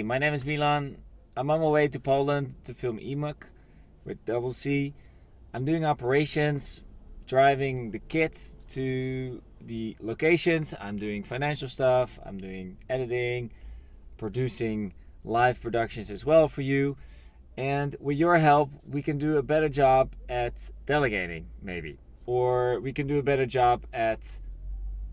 my name is Milan. I'm on my way to Poland to film EMUCC with Double C. I'm doing operations, driving the kit to the locations. I'm doing financial stuff. I'm doing editing, producing live productions as well for you. And with your help, we can do a better job at delegating, maybe. Or we can do a better job at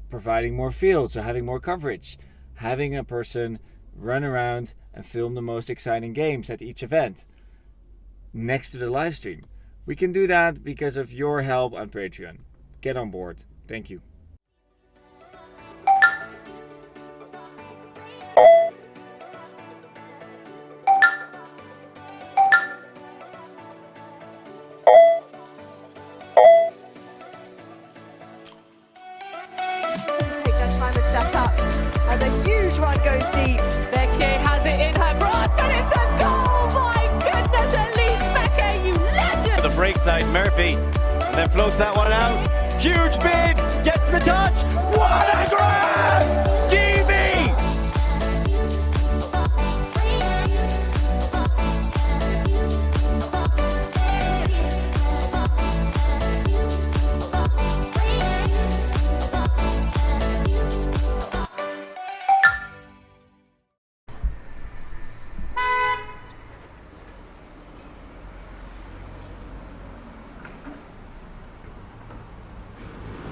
providing more fields or having more coverage. Having a person run around and film the most exciting games at each event next to the live stream. We can do that because of your help on Patreon. Get on board. Thank you. Breakside Murphy, and then floats that one out. Huge bid, gets the touch. What a grab! GB!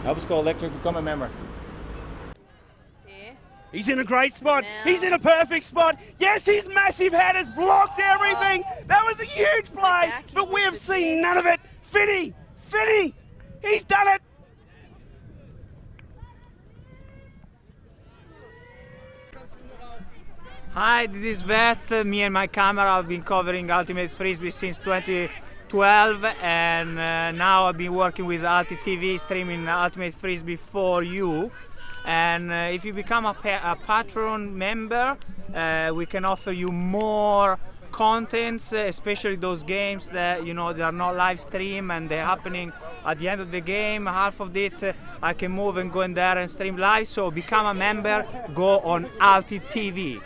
Help us go electric, become a member. He's in a great spot. He's in a perfect spot. Yes, his massive head has blocked everything. That was a huge play, but we have seen none of it. Finny, he's done it. Hi, this is West. Me and my camera have been covering Ultimate Frisbee since 2012, and now I've been working with ULTI.TV, streaming Ultimate Frisbee for you. And if you become a patron member, we can offer you more contents, especially those games that, you know, they are not live stream and they're happening at the end of the game. Half of it I can move and go in there and stream live. So become a member, go on ULTI.TV.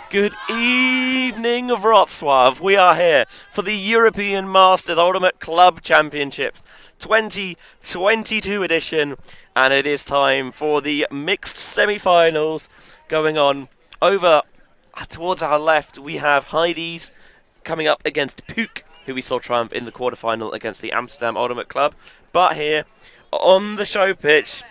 Good evening, Wrocław. We are here for the European Masters Ultimate Club Championships 2022 edition, and it is time for the mixed semi-finals going on. Over towards our left, we have Heidi's coming up against Puk, who we saw triumph in the quarterfinal against the Amsterdam Ultimate Club. But here on the show pitch,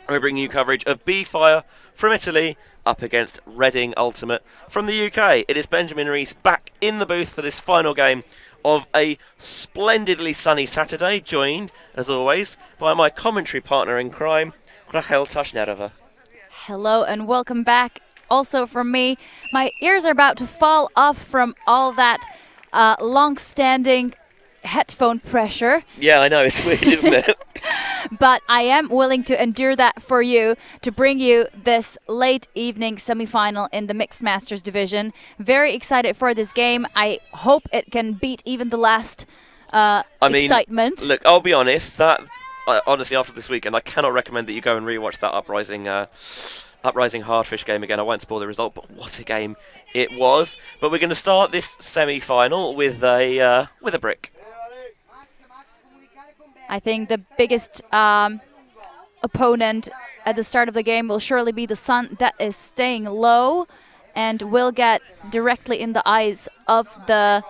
we're bringing you coverage of BEEFIRE from Italy up against Reading Ultimate from the UK. It is Benjamin Rees back in the booth for this final game of a splendidly sunny Saturday, joined, as always, by my commentary partner in crime, Rachel Tashnerova. Hello and welcome back. Also from me, my ears are about to fall off from all that long-standing headphone pressure. Yeah, I know, it's weird, isn't it? But I am willing to endure that for you to bring you this late evening semi-final in the Mixed Masters division. Very excited for this game. I hope it can beat even the last excitement. Look, I'll be honest, that honestly after this weekend, I cannot recommend that you go and rewatch that Uprising Hardfish game again. I won't spoil the result, but what a game it was. But we're going to start this semi-final with a brick. I think the biggest opponent at the start of the game will surely be the sun that is staying low and will get directly in the eyes of the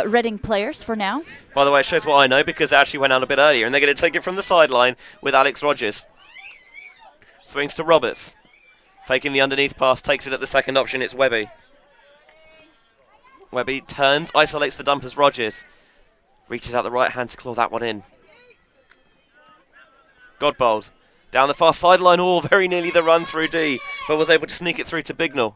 Reading players for now. By the way, it shows what I know because it actually went out a bit earlier, and they're going to take it from the sideline with Alex Rogers. Swings to Roberts. Faking the underneath pass, takes it at the second option, it's Webby. Webby turns, isolates the dumpers, Rogers. Reaches out the right hand to claw that one in. Godbold Down the far sideline, very nearly the run through D, but was able to sneak it through to Bignell.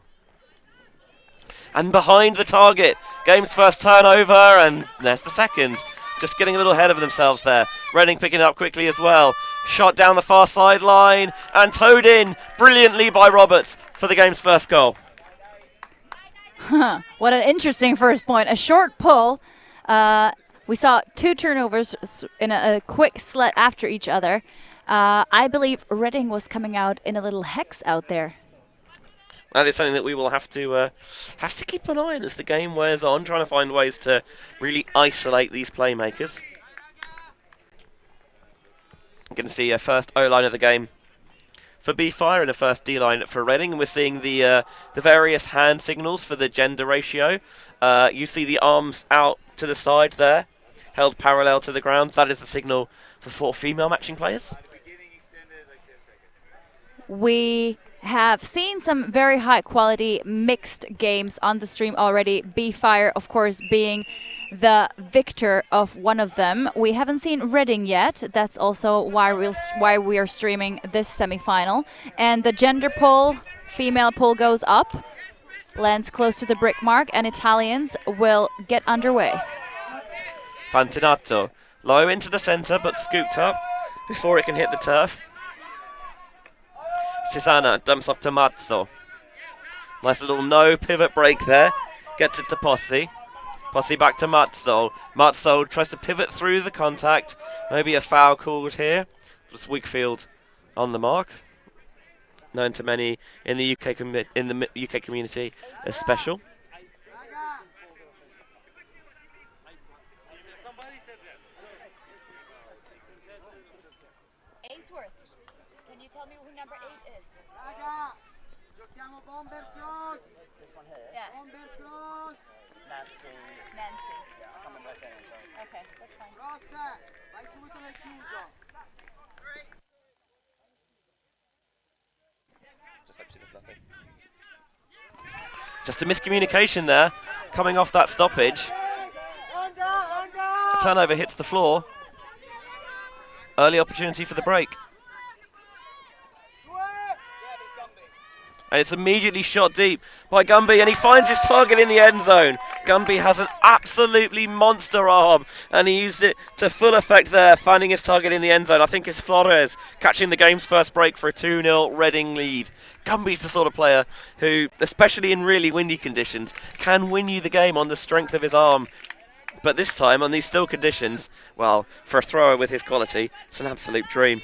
And behind the target, game's first turnover, and there's the second. Just getting a little ahead of themselves there. Reading picking it up quickly as well. Shot down the far sideline, and towed in brilliantly by Roberts for the game's first goal. What an interesting first point. A short pull. We saw 2 turnovers in a quick slet after each other. I believe Reading was coming out in a little hex out there. That is something that we will have to keep an eye on as the game wears on, trying to find ways to really isolate these playmakers. I'm going to see a first O-line of the game for BEEFIRE and a first D-line for Reading, and we're seeing the various hand signals for the gender ratio. You see the arms out to the side there, held parallel to the ground. That is the signal for 4 female matching players. We have seen some very high quality mixed games on the stream already. BEEFIRE, of course, being the victor of one of them. We haven't seen Reading yet. That's also why we are streaming this semi-final. And the gender poll, female poll goes up, lands close to the brick mark, and Italians will get underway. Fantinato, low into the centre, but scooped up before it can hit the turf. Cisana dumps off to Mazzo. Nice little no pivot break there. Gets it to Possi. Possi back to Mazzo. Mazzo tries to pivot through the contact. Maybe a foul called here. Just Wakefield on the mark. Known to many in the UK community as special. Can you tell me who number 8 is? This one here? Yeah. Nancy. Nancy. Yeah, I can't remember her surname, sorry. Okay, that's fine. Just hope she does nothing. Just a miscommunication there, coming off that stoppage. The turnover hits the floor. Early opportunity for the break. And it's immediately shot deep by Gumby, and he finds his target in the end zone. Gumby has an absolutely monster arm, and he used it to full effect there, finding his target in the end zone. I think it's Flores catching the game's first break for a 2-0 Reading lead. Gumby's the sort of player who, especially in really windy conditions, can win you the game on the strength of his arm. But this time, on these still conditions, well, for a thrower with his quality, it's an absolute dream.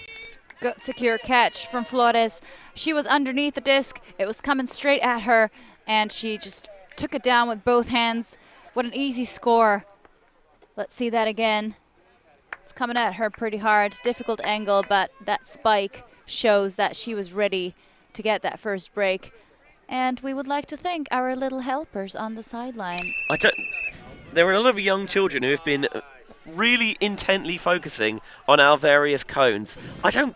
Good secure catch from Flores. She was underneath the disc. It was coming straight at her, and she just took it down with both hands. What an easy score. Let's see that again. It's coming at her pretty hard. Difficult angle, but that spike shows that she was ready to get that first break. And we would like to thank our little helpers on the sideline. There are a lot of young children who have been really intently focusing on our various cones.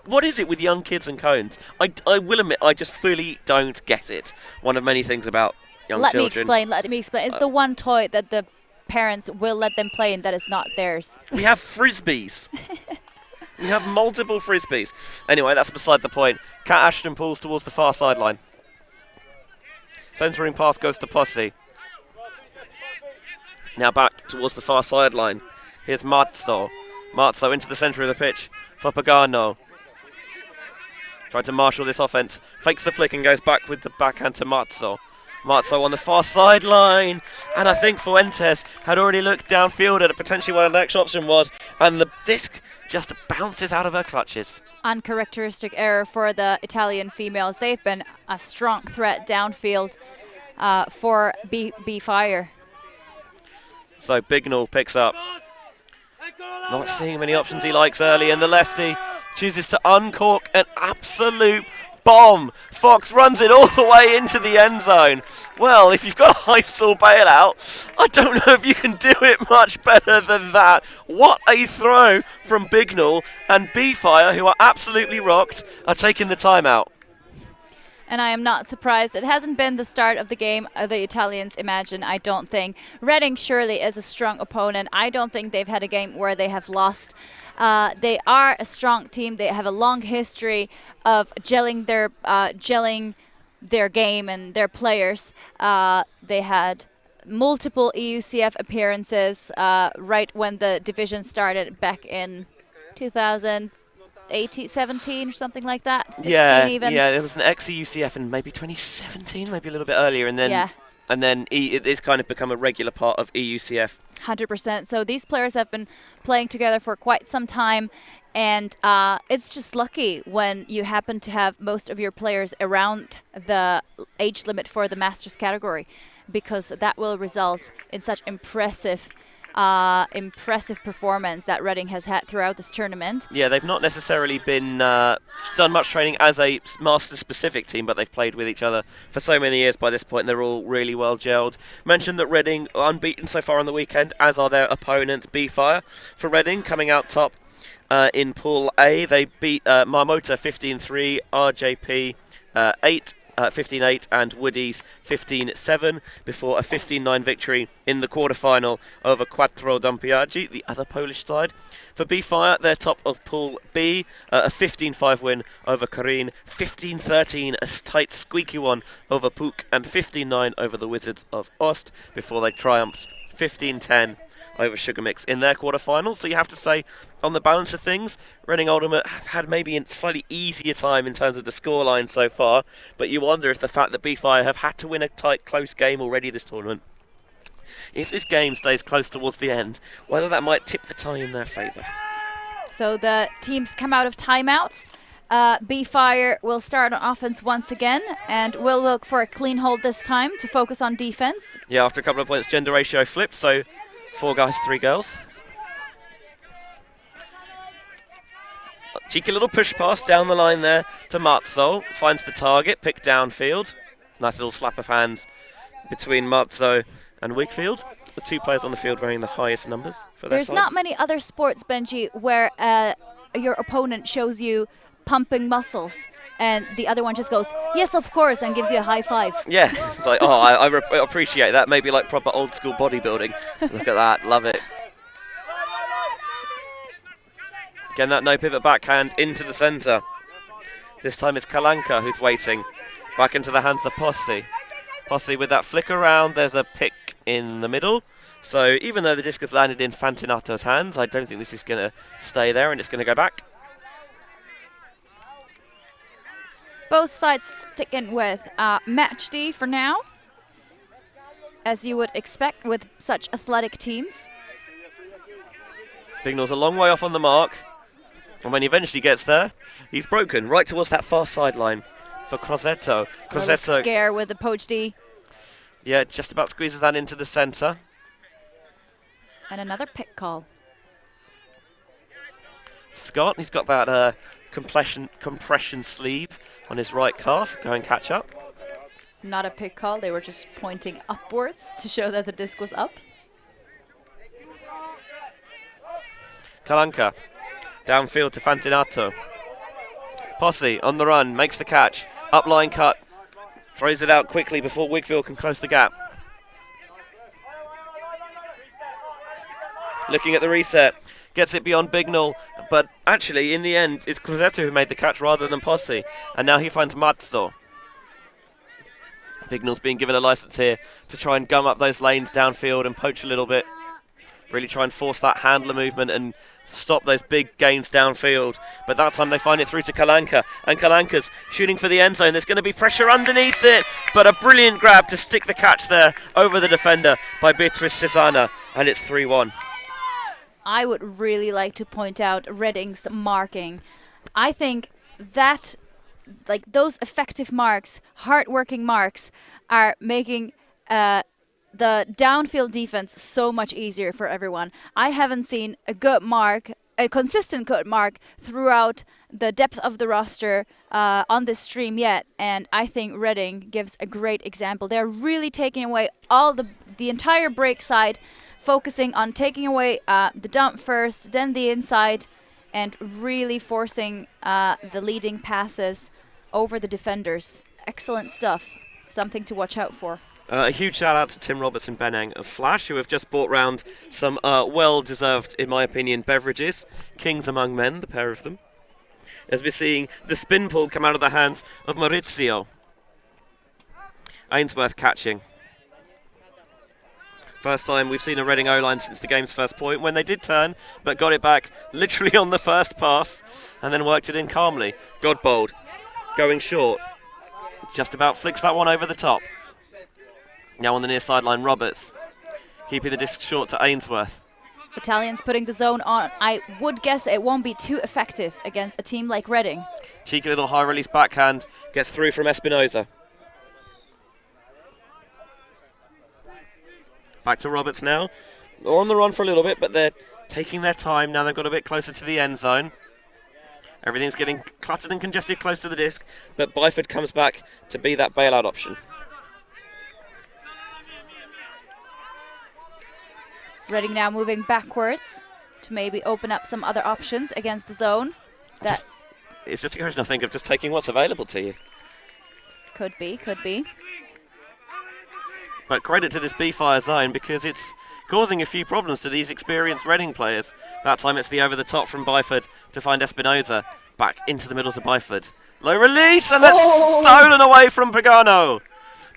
What is it with young kids and cones? I will admit, I just fully don't get it. One of many things about young children. Let me explain. It's the one toy that the parents will let them play in that is not theirs. We have Frisbees. We have multiple Frisbees. Anyway, that's beside the point. Kat Ashton pulls towards the far sideline. Centering pass goes to Possi. Now back towards the far sideline. Here's Mazzo. Mazzo into the centre of the pitch for Pagano. Tried to marshal this offense. Fakes the flick and goes back with the backhand to Mazzo. Mazzo on the far sideline. And I think Fuentes had already looked downfield at potentially what the next option was. And the disc just bounces out of her clutches. Uncharacteristic error for the Italian females. They've been a strong threat downfield for BEEFIRE. So Bignell picks up. Not seeing many options he likes early, and the lefty chooses to uncork an absolute bomb. Fox runs it all the way into the end zone. Well, if you've got a high stall bailout, I don't know if you can do it much better than that. What a throw from Bignell, and BEEFIRE, who are absolutely rocked, are taking the timeout. and I am not surprised. It hasn't been the start of the game the Italians imagine, I don't think. Reading surely is a strong opponent. I don't think they've had a game where they have lost. They are a strong team. They have a long history of gelling their game and their players. They had multiple EUCF appearances right when the division started back in 2018, 17 or something like that. 16 even. Yeah, there was an ex-EUCF in maybe 2017, maybe a little bit earlier, and then it's kind of become a regular part of EUCF. 100%. So these players have been playing together for quite some time, and it's just lucky when you happen to have most of your players around the age limit for the Masters category, because that will result in such impressive performance that Reading has had throughout this tournament. Yeah, they've not necessarily been done much training as a Masters-specific team, but they've played with each other for so many years by this point, and they're all really well gelled. Mentioned that Reading are unbeaten so far on the weekend, as are their opponents, BEEFIRE. For Reading, coming out top in Pool A, they beat Marmota 15-3, RJP 15-8 and Woodies 15-7 before a 15-9 victory in the quarter-final over Quattro Dompiaggi, the other Polish side. For BEEFIRE, they're top of Pool B, a 15-5 win over Korin, 15-13, a tight squeaky one over PUK, and 15-9 over the Wizards of Ost before they triumphed 15-10 over Sugar Mix in their quarter-final. So you have to say, on the balance of things, Reading Ultimate have had maybe a slightly easier time in terms of the scoreline so far, but you wonder if the fact that BEEFIRE have had to win a tight, close game already this tournament, if this game stays close towards the end, whether that might tip the tie in their favour. So the teams come out of timeouts. BEEFIRE will start on offense once again, and will look for a clean hold this time to focus on defense. Yeah, after a couple of points, gender ratio flipped, so 4 guys, 3 girls. Cheeky little push pass down the line there to Matzo. Finds the target, pick downfield. Nice little slap of hands between Matzo and Wigfield. The 2 players on the field wearing the highest numbers for their There's sides. not many other sports, Benji, where your opponent shows you pumping muscles and the other one just goes, yes, of course, and gives you a high five. Yeah, it's like, oh, I appreciate that. Maybe like proper old school bodybuilding. Look at that, love it. Again, that no pivot backhand into the centre. This time it's Kalanka who's waiting. Back into the hands of Posse. Posse with that flick around, there's a pick in the middle. So even though the disc has landed in Fantinato's hands, I don't think this is going to stay there and it's going to go back. Both sides sticking with match D for now, as you would expect with such athletic teams. Bignell's a long way off on the mark, and when he eventually gets there, he's broken right towards that far sideline for Crosetto. Crosetto scare with the poach D. Yeah, just about squeezes that into the centre. And another pick call. Scott, he's got that compression sleeve on his right calf. Go and catch up. Not a pick call, they were just pointing upwards to show that the disc was up. Kalanka, downfield to Fantinato. Posse on the run, makes the catch. Upline cut, throws it out quickly before Wigfield can close the gap. Looking at the reset, gets it beyond Bignell, but actually in the end it's Crosetto who made the catch rather than Posse, and now he finds Matzo. Bignell's being given a license here to try and gum up those lanes downfield and poach a little bit. Really try and force that handler movement and stop those big gains downfield. But that time they find it through to Kalanka. And Kalanka's shooting for the end zone. There's going to be pressure underneath it. But a brilliant grab to stick the catch there over the defender by Beatrice Cesana. And it's 3-1. I would really like to point out Reading's marking. I think that, like, those effective marks, hard-working marks, are making the downfield defense so much easier for everyone. I haven't seen a good mark, a consistent good mark throughout the depth of the roster on this stream yet, and I think Reading gives a great example. They're really taking away all the entire break side, focusing on taking away the dump first, then the inside, and really forcing the leading passes over the defenders. excellent stuff. Something to watch out for. A huge shout out to Tim Roberts and Ben Eng of Flash, who have just brought round some well-deserved, in my opinion, beverages. Kings among men, the pair of them. As we're seeing the spin pull come out of the hands of Maurizio. Ainsworth catching. First time we've seen a Reading O-line since the game's first point, when they did turn, but got it back literally on the first pass, and then worked it in calmly. Godbold going short. Just about flicks that one over the top. Now on the near sideline, Roberts. Keeping the disc short to Ainsworth. Italians putting the zone on. I would guess it won't be too effective against a team like Reading. Cheeky little high release backhand. Gets through from Espinoza. Back to Roberts now. They're on the run for a little bit, but they're taking their time. Now they've got a bit closer to the end zone. Everything's getting cluttered and congested close to the disc, but Byford comes back to be that bailout option. Reading now moving backwards to maybe open up some other options against the zone. It's just a question, I think, of just taking what's available to you. Could be, could be. But credit to this BEEFIRE zone, because it's causing a few problems to these experienced Reading players. That time it's the over-the-top from Byford to find Espinoza. Back into the middle to Byford. Low release, and that's stolen away from Pagano.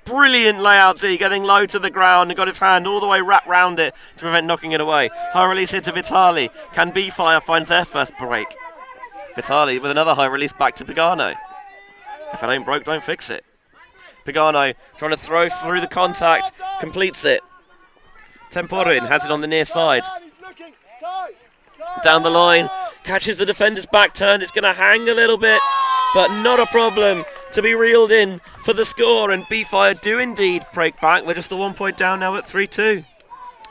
Brilliant layout D, getting low to the ground and got his hand all the way wrapped round it to prevent knocking it away. High release here to Vitali. Can BEEFIRE find their first break? Vitali with another high release back to Pagano. If it ain't broke, don't fix it. Pagano trying to throw through the contact, completes it. Temporin has it on the near side. Down the line, catches the defender's back turn. It's going to hang a little bit, but not a problem to be reeled in for the score. And BEEFIRE do indeed break back. We're just the 1 point down now at 3-2.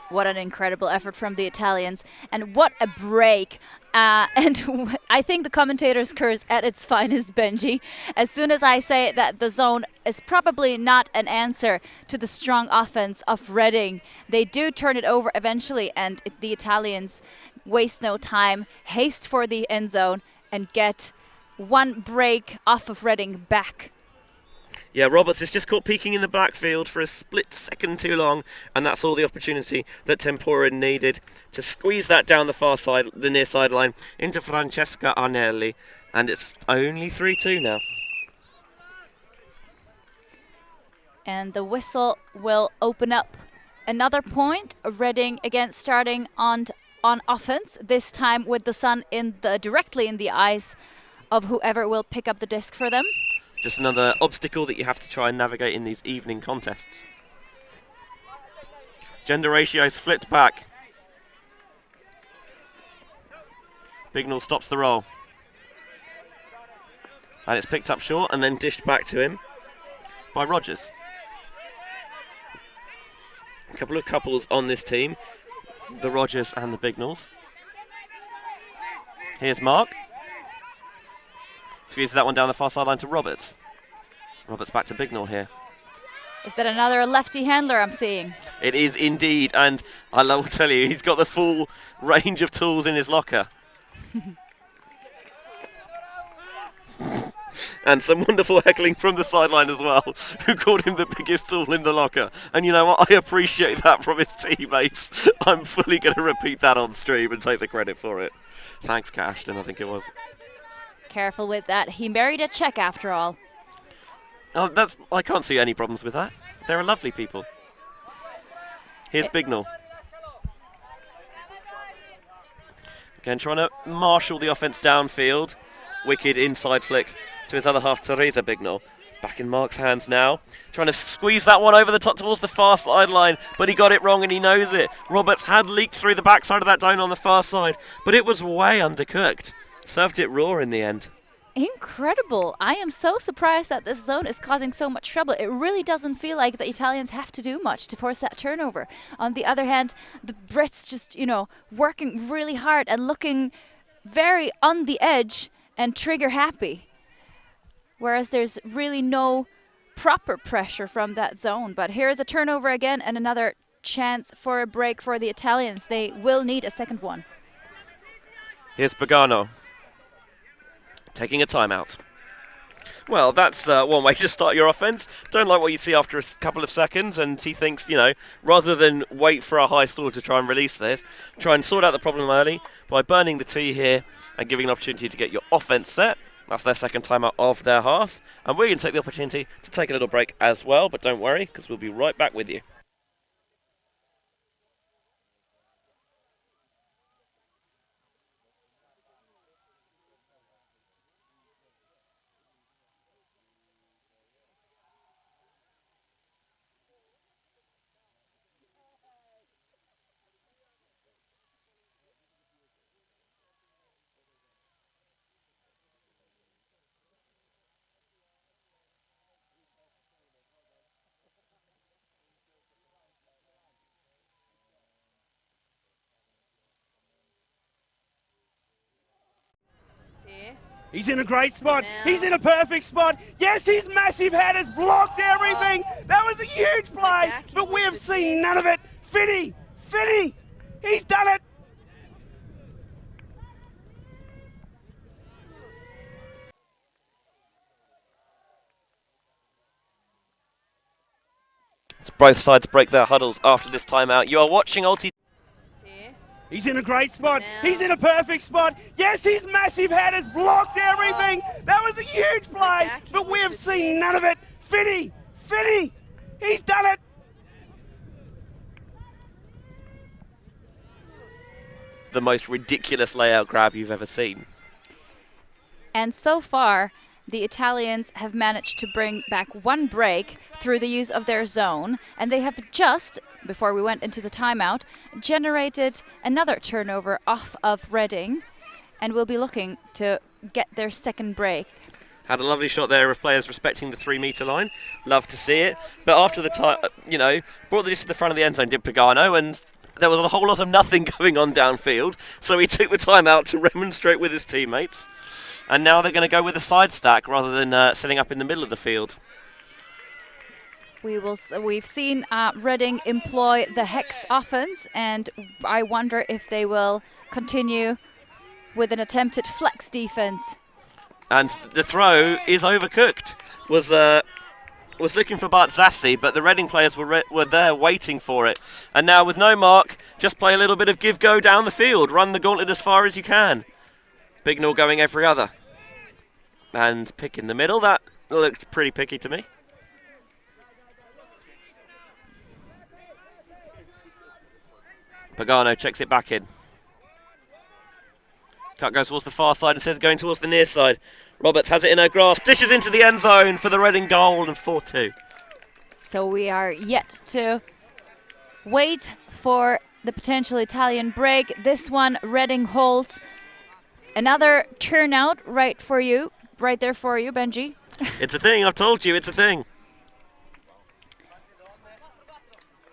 What an incredible effort from the Italians, and what a break. And I think the commentator's curse at its finest, Benji. As soon as I say that the zone is probably not an answer to the strong offense of Reading, they do turn it over eventually, and the Italians waste no time, haste for the end zone, and get one break off of Reading back. Yeah, Roberts is just caught peeking in the backfield for a split second too long, and that's all the opportunity that Temporin needed to squeeze that down the far side, the near sideline, into Francesca Arnelli, and it's only 3-2 now. And the whistle will open up another point. Reading again starting on offense, this time with the sun directly in the eyes of whoever will pick up the disc for them. Just another obstacle that you have to try and navigate in these evening contests. Gender ratios flipped back. Bignall stops the roll. And it's picked up short and then dished back to him by Rogers. A couple of couples on this team, the Rogers and the Bignalls. Here's Mark. Squeezes that one down the far sideline to Roberts. Roberts back to Bignall here. Is that another lefty handler I'm seeing? It is indeed, and I will tell you, he's got the full range of tools in his locker. And some wonderful heckling from the sideline as well, who called him the biggest tool in the locker. And you know what? I appreciate that from his teammates. I'm fully going to repeat that on stream and take the credit for it. Thanks, Cashton, I think it was. Careful with that. He married a Czech after all. Oh, I can't see any problems with that. They're lovely people. Here's Bignall. Again, trying to marshal the offense downfield. Wicked inside flick to his other half, Teresa Bignall. Back in Mark's hands now. Trying to squeeze that one over the top towards the far sideline, but he got it wrong and he knows it. Roberts had leaked through the backside of that dome on the far side, but it was way undercooked. Served it raw in the end. Incredible. I am so surprised that this zone is causing so much trouble. It really doesn't feel like the Italians have to do much to force that turnover. On the other hand, the Brits just, working really hard and looking very on the edge and trigger happy. Whereas there's really no proper pressure from that zone. But here's a turnover again and another chance for a break for the Italians. They will need a second one. Here's Pagano taking a timeout. Well, that's one way to start your offence. Don't like what you see after a couple of seconds, and he thinks, rather than wait for a high score to try and release this, try and sort out the problem early by burning the tee here and giving an opportunity to get your offence set. That's their second timeout of their half. And we're going to take the opportunity to take a little break as well, but don't worry, because we'll be right back with you. He's in a great spot. He's in a perfect spot. Yes, his massive head has blocked everything. That was a huge play, but we have seen none of it. Finny, he's done it. Both sides break their huddles after this timeout. You are watching ULTI. He's in a great spot. He's in a perfect spot. Yes, his massive head has blocked everything. That was a huge play, but we have seen none of it. Finny, he's done it. The most ridiculous layout grab you've ever seen. And so far, the Italians have managed to bring back one break through the use of their zone, and they have just, before we went into the timeout, generated another turnover off of Reading, and will be looking to get their second break. Had a lovely shot there of players respecting the 3-metre line. Love to see it. But after the time, brought this to the front of the end zone, did Pagano, and there was a whole lot of nothing going on downfield, so he took the timeout to remonstrate with his teammates. And now they're going to go with a side stack rather than setting up in the middle of the field. We've seen Reading employ the hex offense, and I wonder if they will continue with an attempted flex defense. And the throw is overcooked. Was looking for Bart Zassi, but the Reading players were there waiting for it. And now with no mark, just play a little bit of give-go down the field. Run the gauntlet as far as you can. Bignall going every other. And pick in the middle. That looks pretty picky to me. Pagano checks it back in. Cut goes towards the far side instead of going towards the near side. Roberts has it in her grasp. Dishes into the end zone for the Reading goal and 4-2. So we are yet to wait for the potential Italian break. This one, Reading holds. Another turnout right there for you, Benji. It's a thing, I've told you, it's a thing.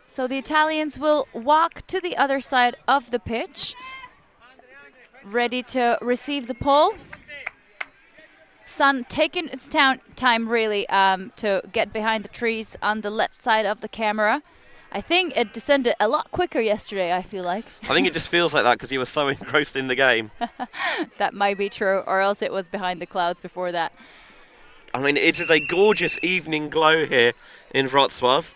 So the Italians will walk to the other side of the pitch, ready to receive the pole. Sun taking its time really to get behind the trees on the left side of the camera. I think it descended a lot quicker yesterday, I feel like. I think it just feels like that because you were so engrossed in the game. That might be true, or else it was behind the clouds before that. I mean, it is a gorgeous evening glow here in Wrocław.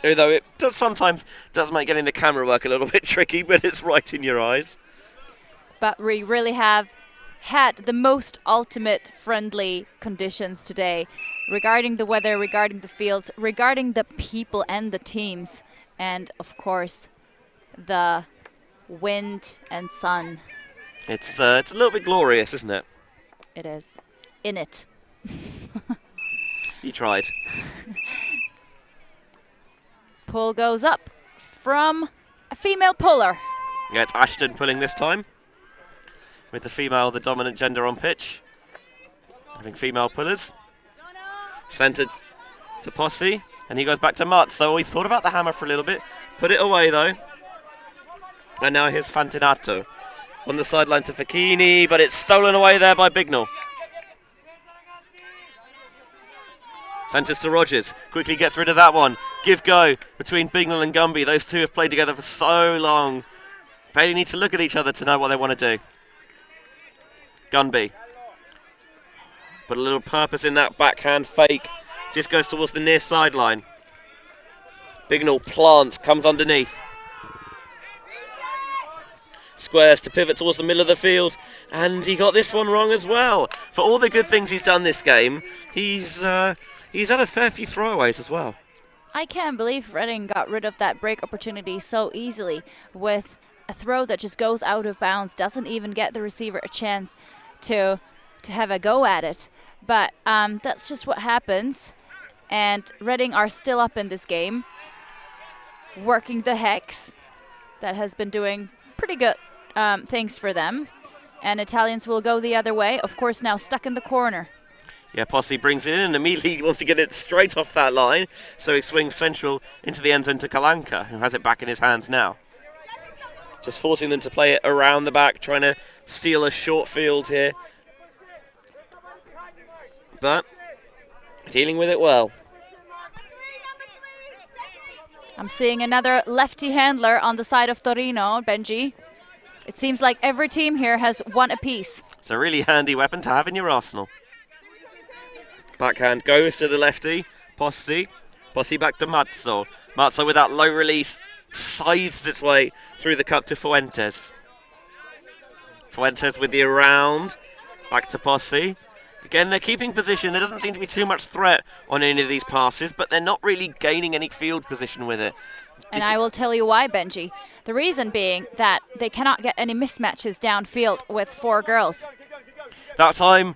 Although it sometimes does make getting the camera work a little bit tricky, but it's right in your eyes. But we really have had the most ultimate friendly conditions today, regarding the weather, regarding the fields, regarding the people and the teams, and of course the wind and sun. It's a little bit glorious, isn't it? It is. In it. You tried. Pull goes up from a female puller. Yeah, it's Ashton pulling this time, with the female, the dominant gender on pitch. Having female pullers. Centred to Posse, and he goes back to Mutt. So we thought about the hammer for a little bit, put it away though. And now here's Fantinato on the sideline to Facchini, but it's stolen away there by Bignall. Centres to Rogers, quickly gets rid of that one. Give go between Bignall and Gumby. Those two have played together for so long. They need to look at each other to know what they want to do. Gunby But a little purpose in that backhand fake. Just goes towards the near sideline. Bignall plants, comes underneath. Squares to pivot towards the middle of the field, and he got this one wrong as well. For all the good things he's done this game, he's had a fair few throwaways as well. I can't believe Reading got rid of that break opportunity so easily with a throw that just goes out of bounds, doesn't even get the receiver a chance to have a go at it. But that's just what happens, and Reading are still up in this game, working the hex. That has been doing pretty good things for them, and Italians will go the other way, of course now stuck in the corner. Yeah, Posse brings it in and immediately wants to get it straight off that line, so he swings central into the end zone to Kalanka, who has it back in his hands now. Just forcing them to play it around the back, trying to steal a short field here. But dealing with it well. I'm seeing another lefty handler on the side of Torino, Benji. It seems like every team here has one apiece. It's a really handy weapon to have in your arsenal. Backhand goes to the lefty, Posse. Posse back to Mazzo. Mazzo with that low release sides its way through the cup to Fuentes. Fuentes with the around, back to Posse. Again, they're keeping position. There doesn't seem to be too much threat on any of these passes, but they're not really gaining any field position with it. And I will tell you why, Benji. The reason being that they cannot get any mismatches downfield with four girls. That time,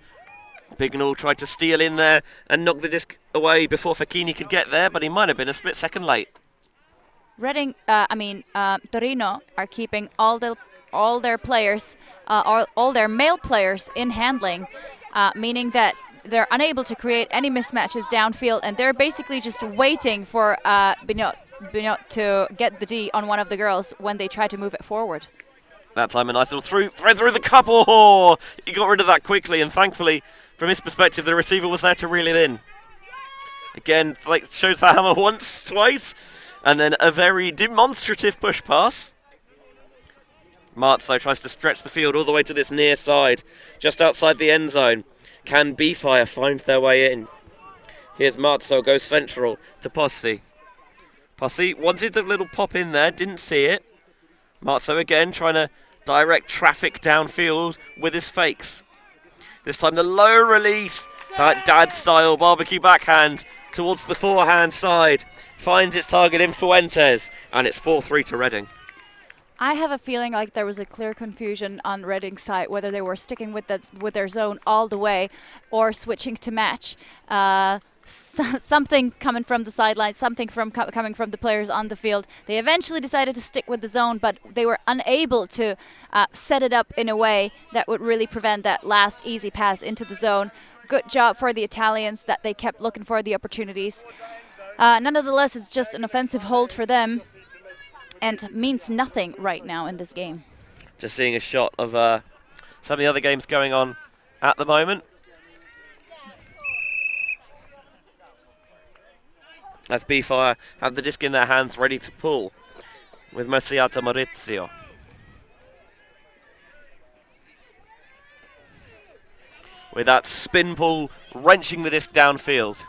Bignall tried to steal in there and knock the disc away before Facchini could get there, but he might have been a split second late. Torino are keeping all their players, all their male players in handling, meaning that they're unable to create any mismatches downfield, and they're basically just waiting for Bignot to get the D on one of the girls when they try to move it forward. That time a nice little thread through the couple. Oh, he got rid of that quickly, and thankfully, from his perspective, the receiver was there to reel it in. Again, like, shows the hammer once, twice, and then a very demonstrative push pass. Mazzo tries to stretch the field all the way to this near side, just outside the end zone. Can BEEFIRE find their way in? Here's Mazzo, goes central to Posse. Posse wanted the little pop in there, didn't see it. Mazzo again trying to direct traffic downfield with his fakes. This time the low release, that dad-style barbecue backhand towards the forehand side. Finds its target in Fuentes, and it's 4-3 to Reading. I have a feeling like there was a clear confusion on Reading's side, whether they were sticking with their zone all the way or switching to match. Something coming from the sideline, something coming from the players on the field. They eventually decided to stick with the zone, but they were unable to set it up in a way that would really prevent that last easy pass into the zone. Good job for the Italians that they kept looking for the opportunities. Nonetheless, it's just an offensive hold for them and means nothing right now in this game. Just seeing a shot of some of the other games going on at the moment. As BEEFIRE have the disc in their hands ready to pull with Merciata Maurizio. With that spin pull wrenching the disc downfield.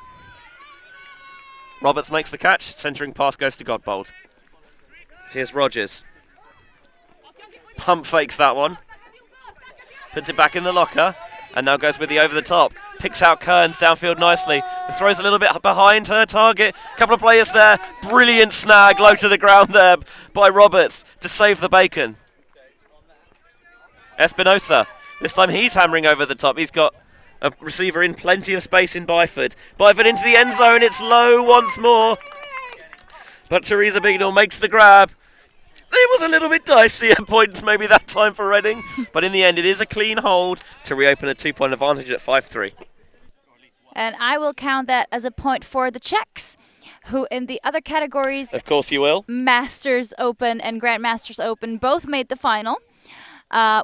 Roberts makes the catch, centering pass goes to Godbold. Here's Rogers. Pump fakes that one. Puts it back in the locker, and now goes with the over the top. Picks out Kearns downfield nicely. The throw's a little bit behind her target. Couple of players there. Brilliant snag low to the ground there by Roberts to save the bacon. Espinosa. This time he's hammering over the top. He's got a receiver in plenty of space in Byford. Byford into the end zone. It's low once more. But Teresa Bignall makes the grab. It was a little bit dicey at points maybe that time for Reading. But in the end, it is a clean hold to reopen a 2-point advantage at 5-3. And I will count that as a point for the Czechs, who in the other categories, of course you will, Masters Open and Grandmasters Open, both made the final.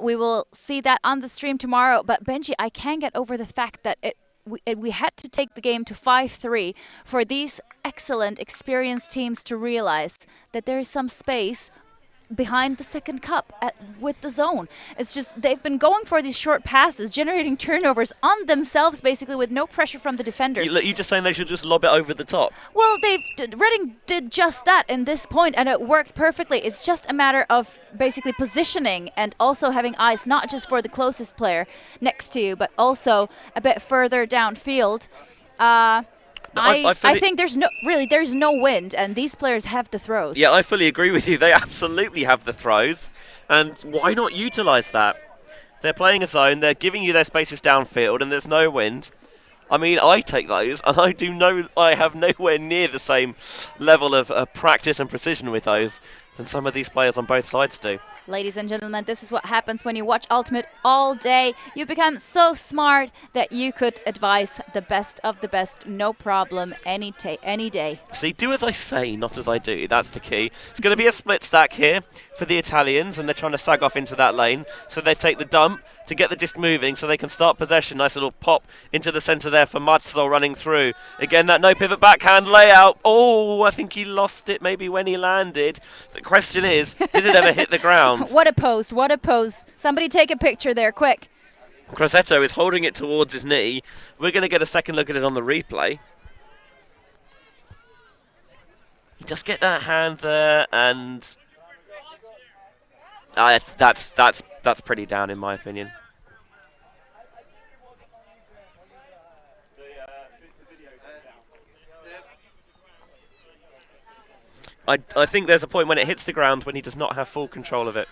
We will see that on the stream tomorrow. But Benji, I can't get over the fact that we had to take the game to 5-3 for these excellent, experienced teams to realize that there is some space behind the second cup with the zone. It's just they've been going for these short passes, generating turnovers on themselves, basically with no pressure from the defenders. You're just saying they should just lob it over the top? Well, Reading did just that in this point, and it worked perfectly. It's just a matter of basically positioning and also having eyes not just for the closest player next to you, but also a bit further downfield. I think there's no wind, and these players have the throws. Yeah, I fully agree with you. They absolutely have the throws, and why not utilise that? They're playing a zone, they're giving you their spaces downfield, and there's no wind. I mean, I take those, and I have nowhere near the same level of practice and precision with those than some of these players on both sides do. Ladies and gentlemen, this is what happens when you watch Ultimate all day. You become so smart that you could advise the best of the best, no problem, any day. See, do as I say, not as I do. That's the key. It's going to be a split stack here for the Italians, and they're trying to sag off into that lane. So they take the dump to get the disc moving so they can start possession. Nice little pop into the centre there for Matzo running through. Again, that no pivot backhand layout. Oh, I think he lost it maybe when he landed. The question is, did it ever hit the ground? What a pose, what a pose. Somebody take a picture there, quick. Crosetto is holding it towards his knee. We're going to get a second look at it on the replay. You just get that hand there, and that's pretty down in my opinion. I think there's a point when it hits the ground when he does not have full control of it.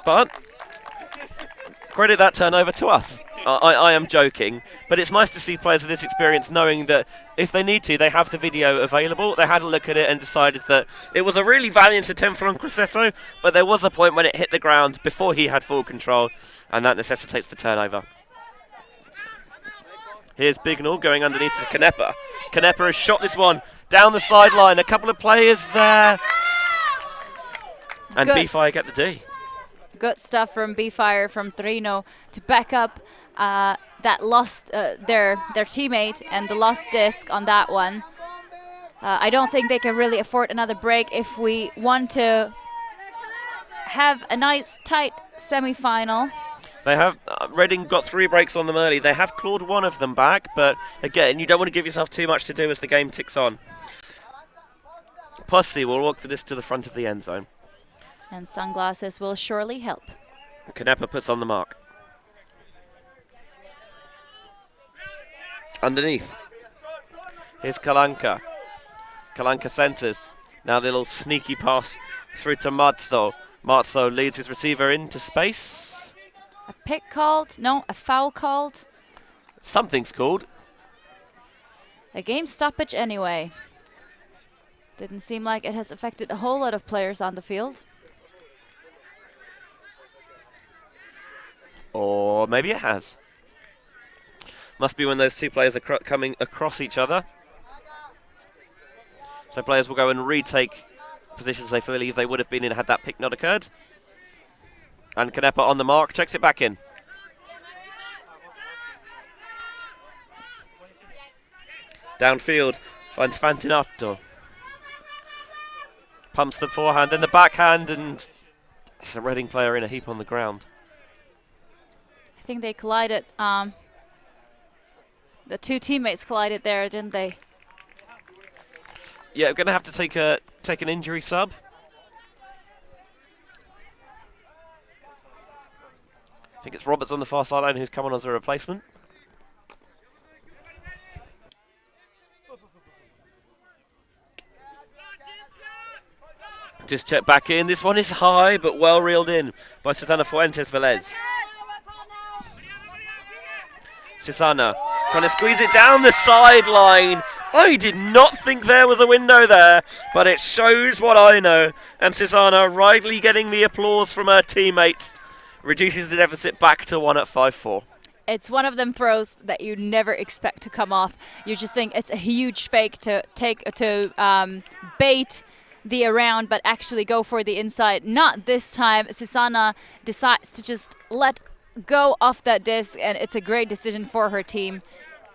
But credit that turnover to us. I am joking, but it's nice to see players of this experience knowing that if they need to, they have the video available. They had a look at it and decided that it was a really valiant attempt from Crosetto, but there was a point when it hit the ground before he had full control, and that necessitates the turnover. Here's Bignall going underneath to Canepa. Canepa has shot this one down the sideline. A couple of players there. And BEEFIRE get the D. Good stuff from BEEFIRE, from Trino, to back up that lost their teammate and the lost disc on that one. I don't think they can really afford another break if we want to have a nice tight semi-final. They have, Reading got 3 breaks on them early. They have clawed one of them back, but again, you don't want to give yourself too much to do as the game ticks on. Pussy will walk the disc to the front of the end zone. And sunglasses will surely help. Canepa puts on the mark. Underneath. Here's Kalanka. Kalanka centres. Now the little sneaky pass through to Matzo. Matzo leads his receiver into space. A pick called? No, a foul called? Something's called. A game stoppage anyway. Didn't seem like it has affected a whole lot of players on the field. Or maybe it has. Must be when those two players are coming across each other. So players will go and retake positions they believe they would have been in had that pick not occurred. And Canepa on the mark, checks it back in. Downfield, finds Fantinato. Pumps the forehand, then the backhand, and there's a Reading player in a heap on the ground. I think they collided. The two teammates collided there, didn't they? Yeah, we're going to have to take an injury sub. I think it's Roberts on the far sideline who's come on as a replacement. Just check back in. This one is high, but well reeled in by Susana Fuentes-Velez. Susana trying to squeeze it down the sideline. I did not think there was a window there, but it shows what I know. And Susana rightly getting the applause from her teammates. Reduces the deficit back to 1 at 5-4. It's one of them throws that you never expect to come off. You just think it's a huge fake to bait the around, but actually go for the inside. Not this time. Susana decides to just let go of that disc, and it's a great decision for her team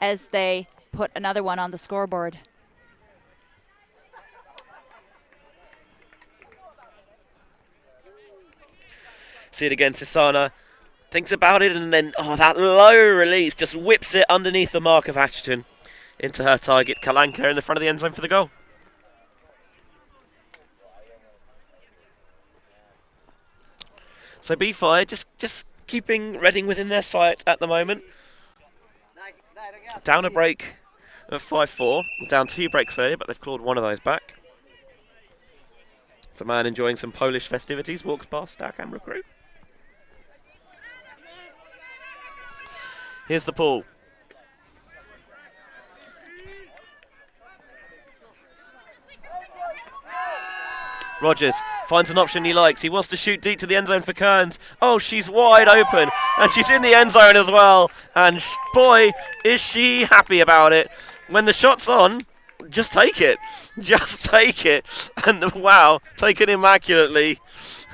as they put another one on the scoreboard. See it again, Sisana thinks about it, and then, oh, that low release just whips it underneath the mark of Ashton into her target, Kalanka, in the front of the end zone for the goal. So BEEFIRE just keeping Reading within their sight at the moment. Down a break of 5-4, down 2 breaks there, but they've clawed one of those back. It's a man enjoying some Polish festivities, walks past our camera crew. Here's the pool. Rogers finds an option he likes. He wants to shoot deep to the end zone for Kearns. Oh, she's wide open. And she's in the end zone as well. And boy, is she happy about it. When the shot's on, just take it. Just take it. And wow, taken immaculately.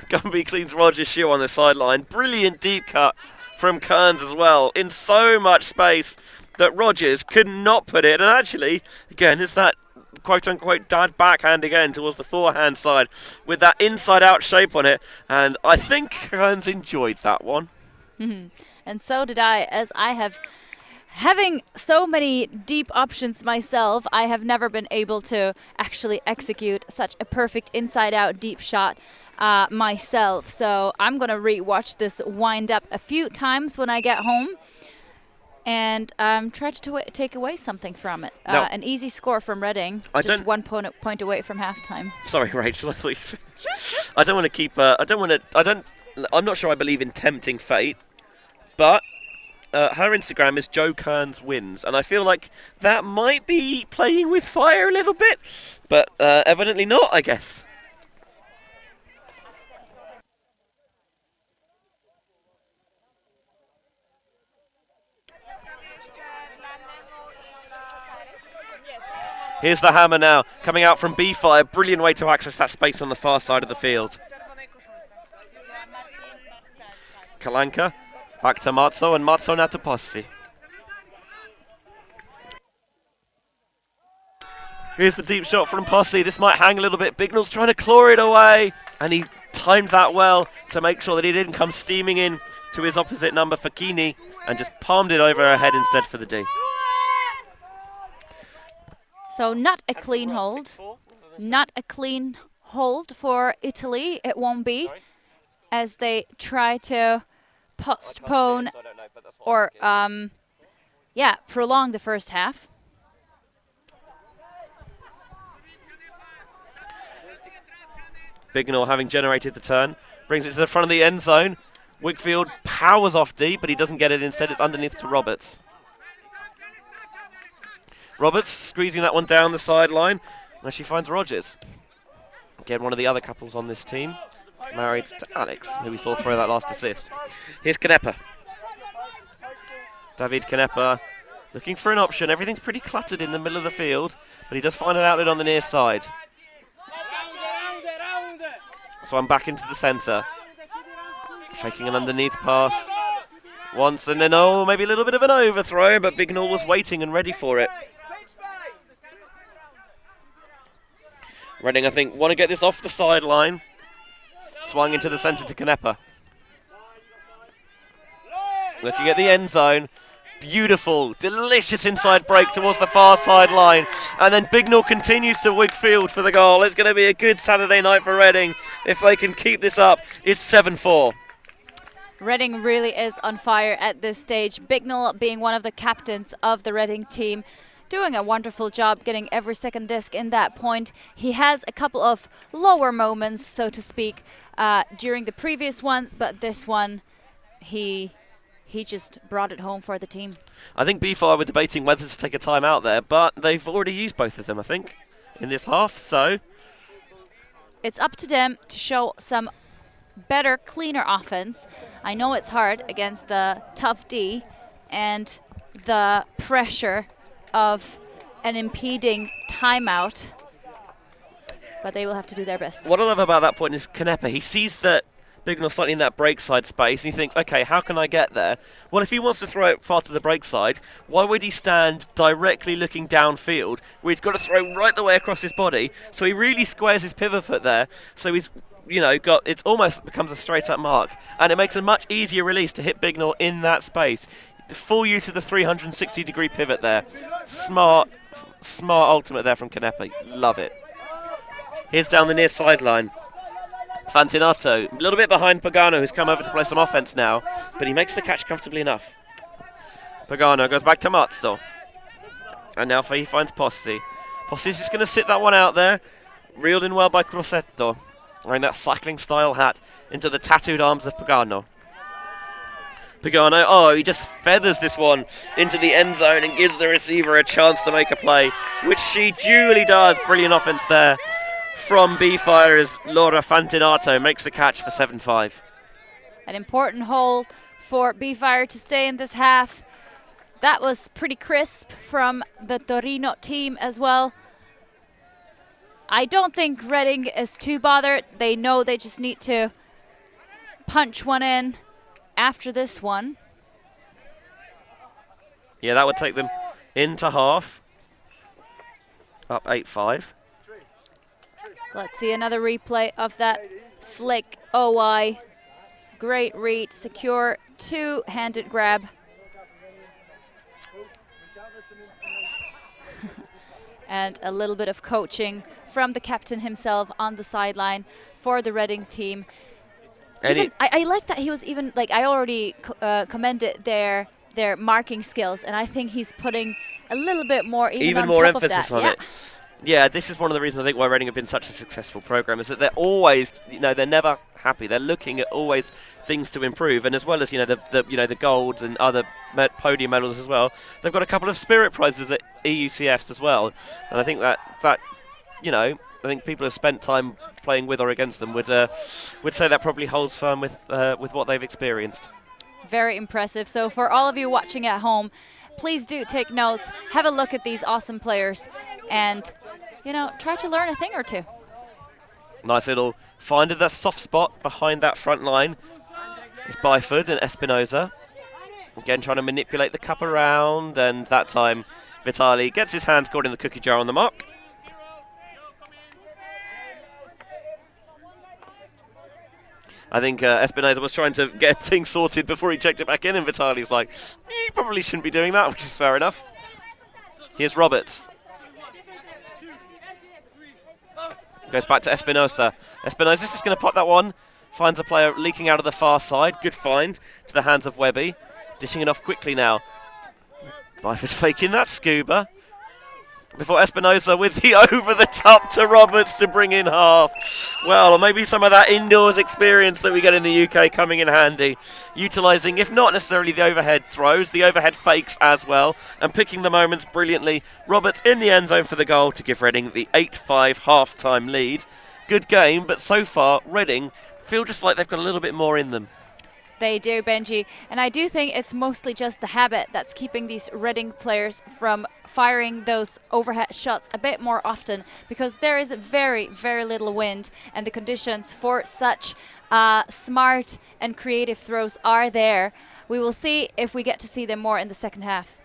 Gumby cleans Rogers' shoe on the sideline. Brilliant deep cut from Kearns as well, in so much space that Rogers could not put it. And actually, again, it's that quote-unquote dad backhand again towards the forehand side with that inside-out shape on it. And I think Kearns enjoyed that one. And so did I, as I have, having so many deep options myself, I have never been able to actually execute such a perfect inside-out deep shot myself. So I'm going to re-watch this wind up a few times when I get home and try to take away something from it. An easy score from Reading, just 1 point away from halftime. Sorry, Rachel, I thought you finished. I don't want to keep, I'm not sure I believe in tempting fate, but her Instagram is Joe Kearns Wins, and I feel like that might be playing with fire a little bit, but evidently not, I guess. Here's the hammer now, coming out from BEEFIRE. Brilliant way to access that space on the far side of the field. Kalanka, back to Matzo, and Matzo now to Possi. Here's the deep shot from Possi. This might hang a little bit. Bignell's trying to claw it away, and he timed that well to make sure that he didn't come steaming in to his opposite number, Fakini, and just palmed it over her head instead for the D. So not a clean hold. Not a clean hold for Italy. It won't be, as they try to postpone or, prolong the first half. Bignell, having generated the turn, brings it to the front of the end zone. Wickfield powers off deep, but he doesn't get it. Instead, it's underneath to Roberts. Roberts squeezing that one down the sideline. Now she finds Rogers. Again, one of the other couples on this team, married to Alex, who we saw throw that last assist. Here's Canepa. David Canepa looking for an option. Everything's pretty cluttered in the middle of the field, but he does find an outlet on the near side. So I'm back into the centre. Faking an underneath pass. Once and then, maybe a little bit of an overthrow, but Bignell was waiting and ready for it. Reading, I think, want to get this off the sideline. Swung into the centre to Canepa. Looking at the end zone. Beautiful, delicious inside break towards the far sideline. And then Bignell continues to Wickfield for the goal. It's going to be a good Saturday night for Reading. If they can keep this up, it's 7-4. Reading really is on fire at this stage. Bignell being one of the captains of the Reading team, doing a wonderful job getting every second disc in that point. He has a couple of lower moments, so to speak, during the previous ones, but this one, he just brought it home for the team. I think BEEFIRE were debating whether to take a time out there, but they've already used both of them, I think, in this half, so it's up to them to show some better, cleaner offense. I know it's hard against the tough D and the pressure of an impeding timeout, but they will have to do their best. What I love about that point is Canepa. He sees that Bignor slightly in that break side space, and he thinks, okay, how can I get there? Well, if he wants to throw it far to the break side, why would he stand directly looking downfield, where he's got to throw right the way across his body? So he really squares his pivot foot there. So he's, it's almost becomes a straight up mark, and it makes a much easier release to hit Bignor in that space. Full use of the 360-degree pivot there. Smart ultimate there from Canepa. Love it. Here's down the near sideline. Fantinato, a little bit behind Pagano, who's come over to play some offense now, but he makes the catch comfortably enough. Pagano goes back to Mazzo. And now he finds Possi. Possi's just going to sit that one out there. Reeled in well by Crosetto, wearing that cycling-style hat into the tattooed arms of Pagano. Pagano, he just feathers this one into the end zone and gives the receiver a chance to make a play, which she duly does. Brilliant offense there from BEEFIRE as Laura Fantinato makes the catch for 7-5. An important hole for BEEFIRE to stay in this half. That was pretty crisp from the Torino team as well. I don't think Reading is too bothered. They know they just need to punch one in after this one. Yeah, that would take them into half. Up 8-5. Let's see another replay of that flick. OI. Great read. Secure two-handed grab. And a little bit of coaching from the captain himself on the sideline for the Reading team. I like that he was even, like, I already commended their marking skills, and I think he's putting a little bit more even more emphasis on it. Yeah, this is one of the reasons I think why Reading have been such a successful program, is that they're always, they're never happy. They're looking at always things to improve, and as well as the golds and other podium medals as well, they've got a couple of spirit prizes at EUCFs as well, and I think that I think people have spent time playing with or against them would say that probably holds firm with what they've experienced. Very impressive. So for all of you watching at home, please do take notes, have a look at these awesome players, and try to learn a thing or two. Nice little find of that soft spot behind that front line. It's Byford and Espinoza. Again, trying to manipulate the cup around, and that time Vitali gets his hands caught in the cookie jar on the mark. I think Espinoza was trying to get things sorted before he checked it back in, and Vitali's like, you probably shouldn't be doing that, which is fair enough. Here's Roberts. Goes back to Espinoza. Espinoza's just going to pop that one. Finds a player leaking out of the far side. Good find to the hands of Webby. Dishing it off quickly now. Byford faking that scuba. Before Espinoza with the over-the-top to Roberts to bring in half. Well, maybe some of that indoors experience that we get in the UK coming in handy. Utilising, if not necessarily the overhead throws, the overhead fakes as well, and picking the moments brilliantly. Roberts in the end zone for the goal to give Reading the 8-5 half-time lead. Good game, but so far, Reading feel just like they've got a little bit more in them. They do, Benji. And I do think it's mostly just the habit that's keeping these Reading players from firing those overhead shots a bit more often, because there is very, very little wind, and the conditions for such smart and creative throws are there. We will see if we get to see them more in the second half.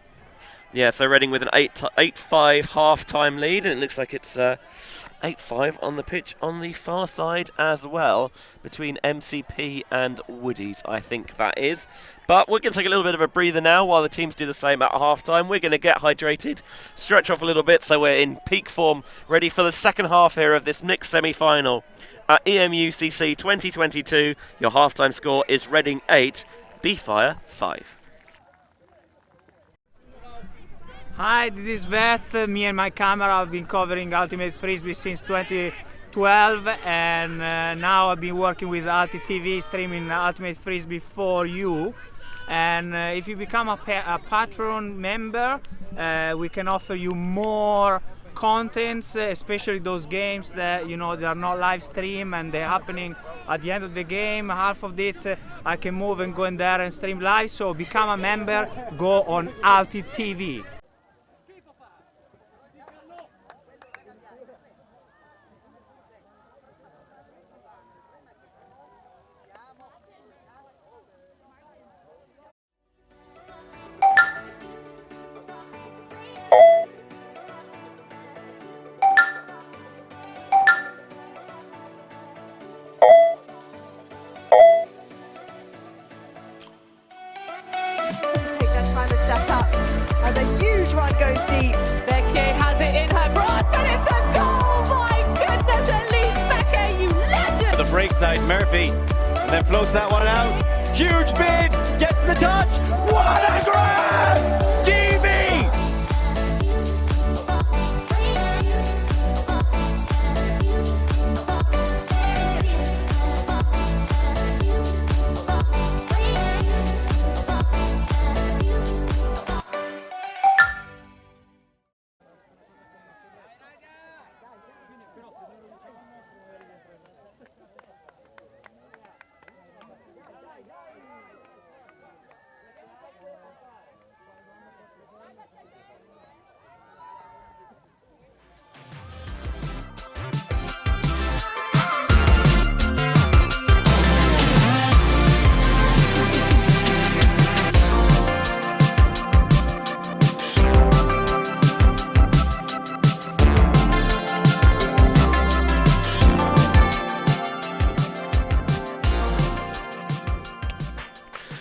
Yeah, so Reading with an 8-5 half-time lead, and it looks like it's 8-5 on the pitch on the far side as well, between MCP and Woodies, I think that is. But we're going to take a little bit of a breather now while the teams do the same at half-time. We're going to get hydrated, stretch off a little bit, so we're in peak form, ready for the second half here of this mixed semi-final at EMUCC 2022. Your half-time score is Reading 8, BEEFIRE 5. Hi, this is Vest. Me and my camera have been covering Ultimate Frisbee since 2012, and now I've been working with ULTI.TV, streaming Ultimate Frisbee for you. And if you become a patron member, we can offer you more contents, especially those games that they are not live stream and they're happening at the end of the game. Half of it I can move and go in there and stream live. So become a member, go on ULTI.TV. inside Murphy. And then floats that one out. Huge bid, gets the touch. What a grab! DV!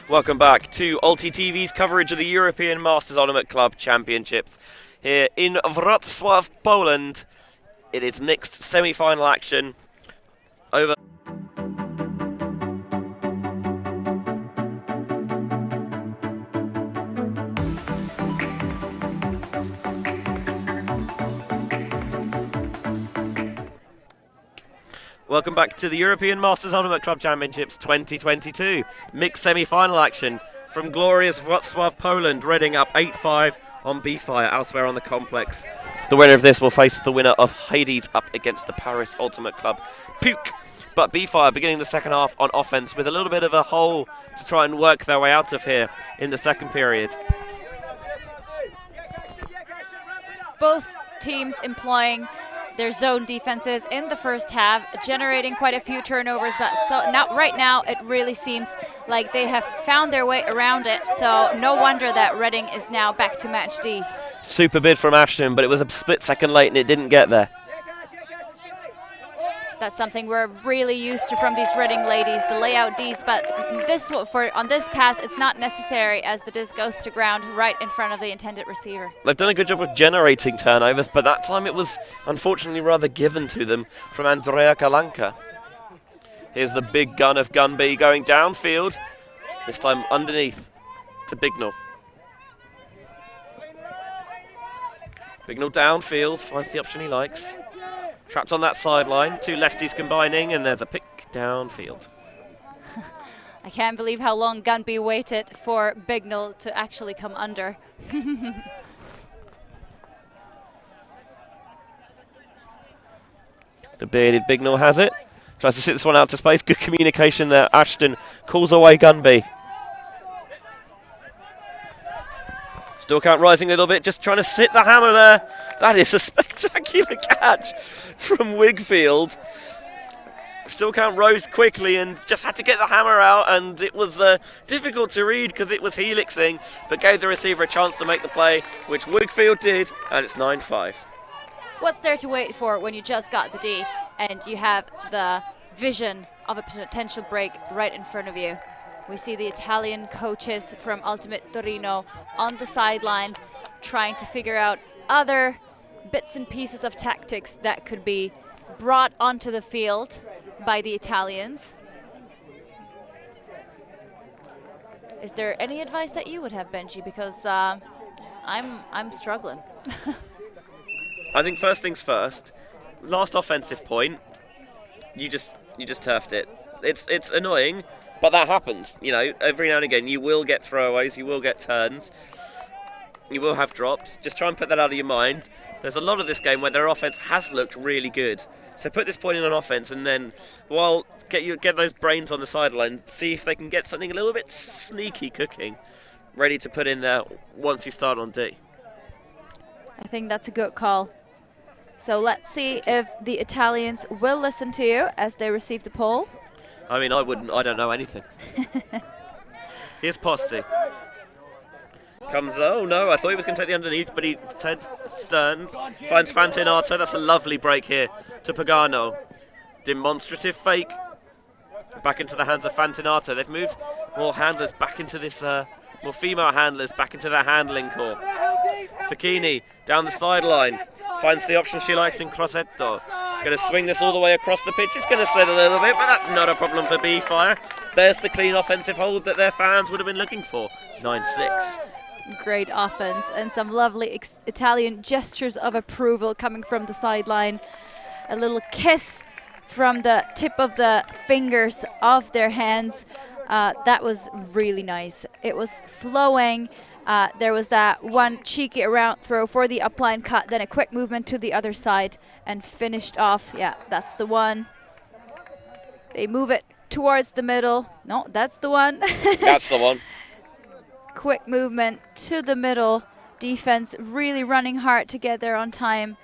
Welcome back to ULTI.TV's coverage of the European Masters Ultimate Club Championships here in Wrocław, Poland. It is mixed semi-final action over. Welcome back to the European Masters Ultimate Club Championships 2022. Mixed semi-final action from glorious Wrocław, Poland, reading up 8-5 on BEEFIRE elsewhere on the complex. The winner of this will face the winner of Hades up against the Paris Ultimate Club, PUC. But BEEFIRE beginning the second half on offense with a little bit of a hole to try and work their way out of here in the second period. Both teams employing their zone defenses in the first half, generating quite a few turnovers, but right now it really seems like they have found their way around it, so no wonder that Reading is now back to match D. Super bid from Ashton, but it was a split second late and it didn't get there. That's something we're really used to from these Reading ladies, the layout Ds, but on this pass it's not necessary as the disc goes to ground right in front of the intended receiver. They've done a good job of generating turnovers, but that time it was unfortunately rather given to them from Andrea Kalanka. Here's the big gun of Gun B going downfield, this time underneath to Bignell. Bignell downfield, finds the option he likes. Trapped on that sideline, two lefties combining, and there's a pick downfield. I can't believe how long Gunby waited for Bignell to actually come under. The bearded Bignell has it. Tries to sit this one out to space. Good communication there. Ashton calls away Gunby. Still count rising a little bit, just trying to sit the hammer there. That is a spectacular catch from Wigfield. Still count rose quickly and just had to get the hammer out, and it was difficult to read because it was helixing, but gave the receiver a chance to make the play, which Wigfield did, and it's 9-5. What's there to wait for when you just got the D and you have the vision of a potential break right in front of you? We see the Italian coaches from Ultimate Torino on the sideline trying to figure out other bits and pieces of tactics that could be brought onto the field by the Italians. Is there any advice that you would have, Benji? Because I'm struggling. I think first things first, last offensive point, you just turfed it. It's annoying, but that happens. You know, every now and again you will get throwaways, you will get turns, you will have drops. Just try and put that out of your mind. There's a lot of this game where their offense has looked really good. So put this point in on offense, and then get those brains on the sideline, see if they can get something a little bit sneaky cooking, ready to put in there once you start on D. I think that's a good call. So let's see if the Italians will listen to you as they receive the poll. I mean, I wouldn't. I don't know anything. Here's Posse. Comes, oh no, I thought he was going to take the underneath, but he turns, finds Fantinato. That's a lovely break here to Pagano. Demonstrative fake. Back into the hands of Fantinato. They've moved more handlers back into this, more female handlers back into their handling core. Facchini down the sideline. Finds the option she likes in Crossetto. Going to swing this all the way across the pitch. It's going to sit a little bit, but that's not a problem for BEEFIRE. There's the clean offensive hold that their fans would have been looking for. 9-6. Great offense and some lovely Italian gestures of approval coming from the sideline. A little kiss from the tip of the fingers of their hands. That was really nice. It was flowing. There was that one cheeky around throw for the upline cut, then a quick movement to the other side and finished off. Yeah, that's the one. They move it towards the middle. No, that's the one. That's the one. Quick movement to the middle. Defense really running hard to get there on time.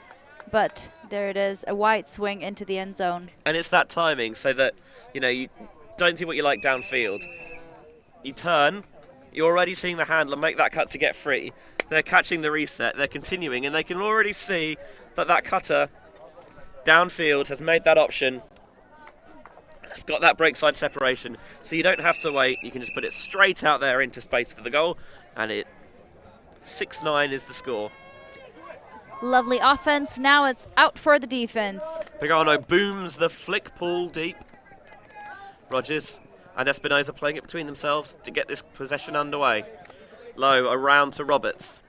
But there it is, a wide swing into the end zone. And it's that timing so that, you don't see what you like downfield. You turn, you're already seeing the handler make that cut to get free. They're catching the reset, they're continuing, and they can already see that that cutter downfield has made that option. It's got that break side separation, so you don't have to wait. You can just put it straight out there into space for the goal, and 6-9 is the score. Lovely offense. Now it's out for the defense. Pagano booms the flick pull deep. Rogers and Espinosa playing it between themselves to get this possession underway. Low around to Roberts.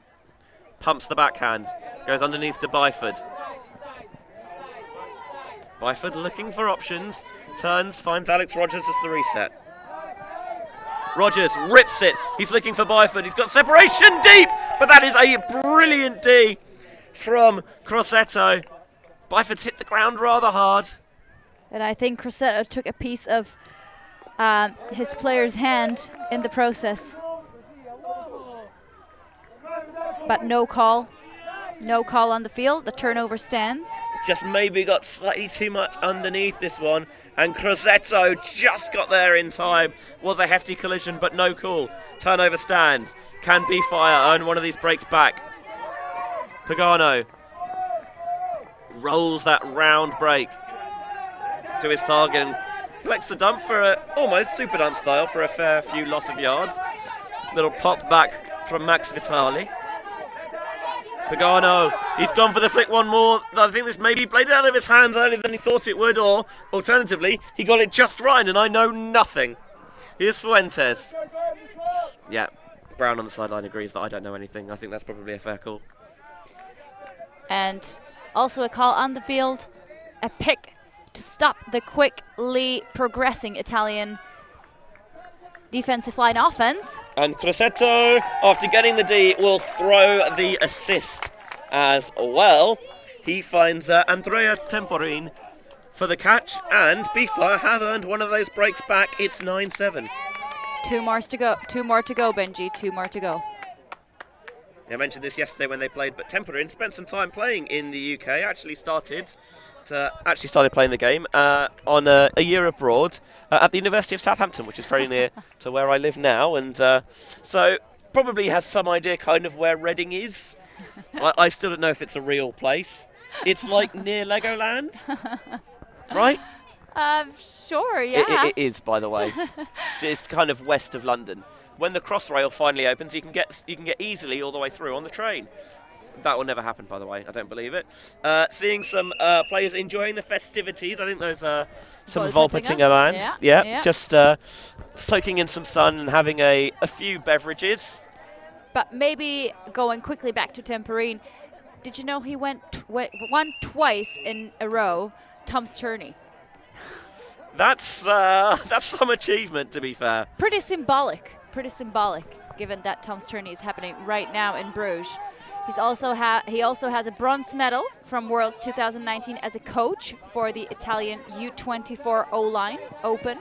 Pumps the backhand. Goes underneath to Byford. Byford looking for options. Turns, finds Alex Rogers as the reset. Rogers rips it. He's looking for Byford. He's got separation deep, but that is a brilliant D from Crosetto. Byford's hit the ground rather hard. And I think Crosetto took a piece of his player's hand in the process. But no call. No call on the field. The turnover stands. Just maybe got slightly too much underneath this one, and Crosetto just got there in time. Was a hefty collision, but no call. Turnover stands. Can BEEFIRE earn one of these breaks back? Pagano rolls that round break to his target and collects the dump for almost super dump style for a fair few lot of yards. Little pop back from Max Vitali. Pagano, he's gone for the flick one more. I think this maybe played it out of his hands earlier than he thought it would, or alternatively, he got it just right and I know nothing. Here's Fuentes. Yeah, Brown on the sideline agrees that I don't know anything. I think that's probably a fair call. And also a call on the field, a pick to stop the quickly progressing Italian defensive line offense. And Crosetto, after getting the D, will throw the assist as well. He finds Andrea Temporin for the catch, and BEEFIRE have earned one of those breaks back. It's 9-7. Two more to go, Benji. 2 more to go. I mentioned this yesterday when they played, but Temporin spent some time playing in the UK. Actually started playing the game on a year abroad at the University of Southampton, which is very near to where I live now, and so probably has some idea kind of where Reading is. I still don't know if it's a real place. It's like near Legoland, right? Sure, yeah. It is, by the way. It's kind of west of London. When the Crossrail finally opens, you can get easily all the way through on the train. That will never happen, by the way. I don't believe it. Seeing some players enjoying the festivities. I think there's some Volpettinger land. Yeah. Just soaking in some sun and having a few beverages. But maybe going quickly back to Temporin, did you know he won twice in a row, Tom's tourney? That's some achievement, to be fair. Pretty symbolic, given that Tom's tourney is happening right now in Bruges. He also has a bronze medal from Worlds 2019 as a coach for the Italian U24 O-line Open.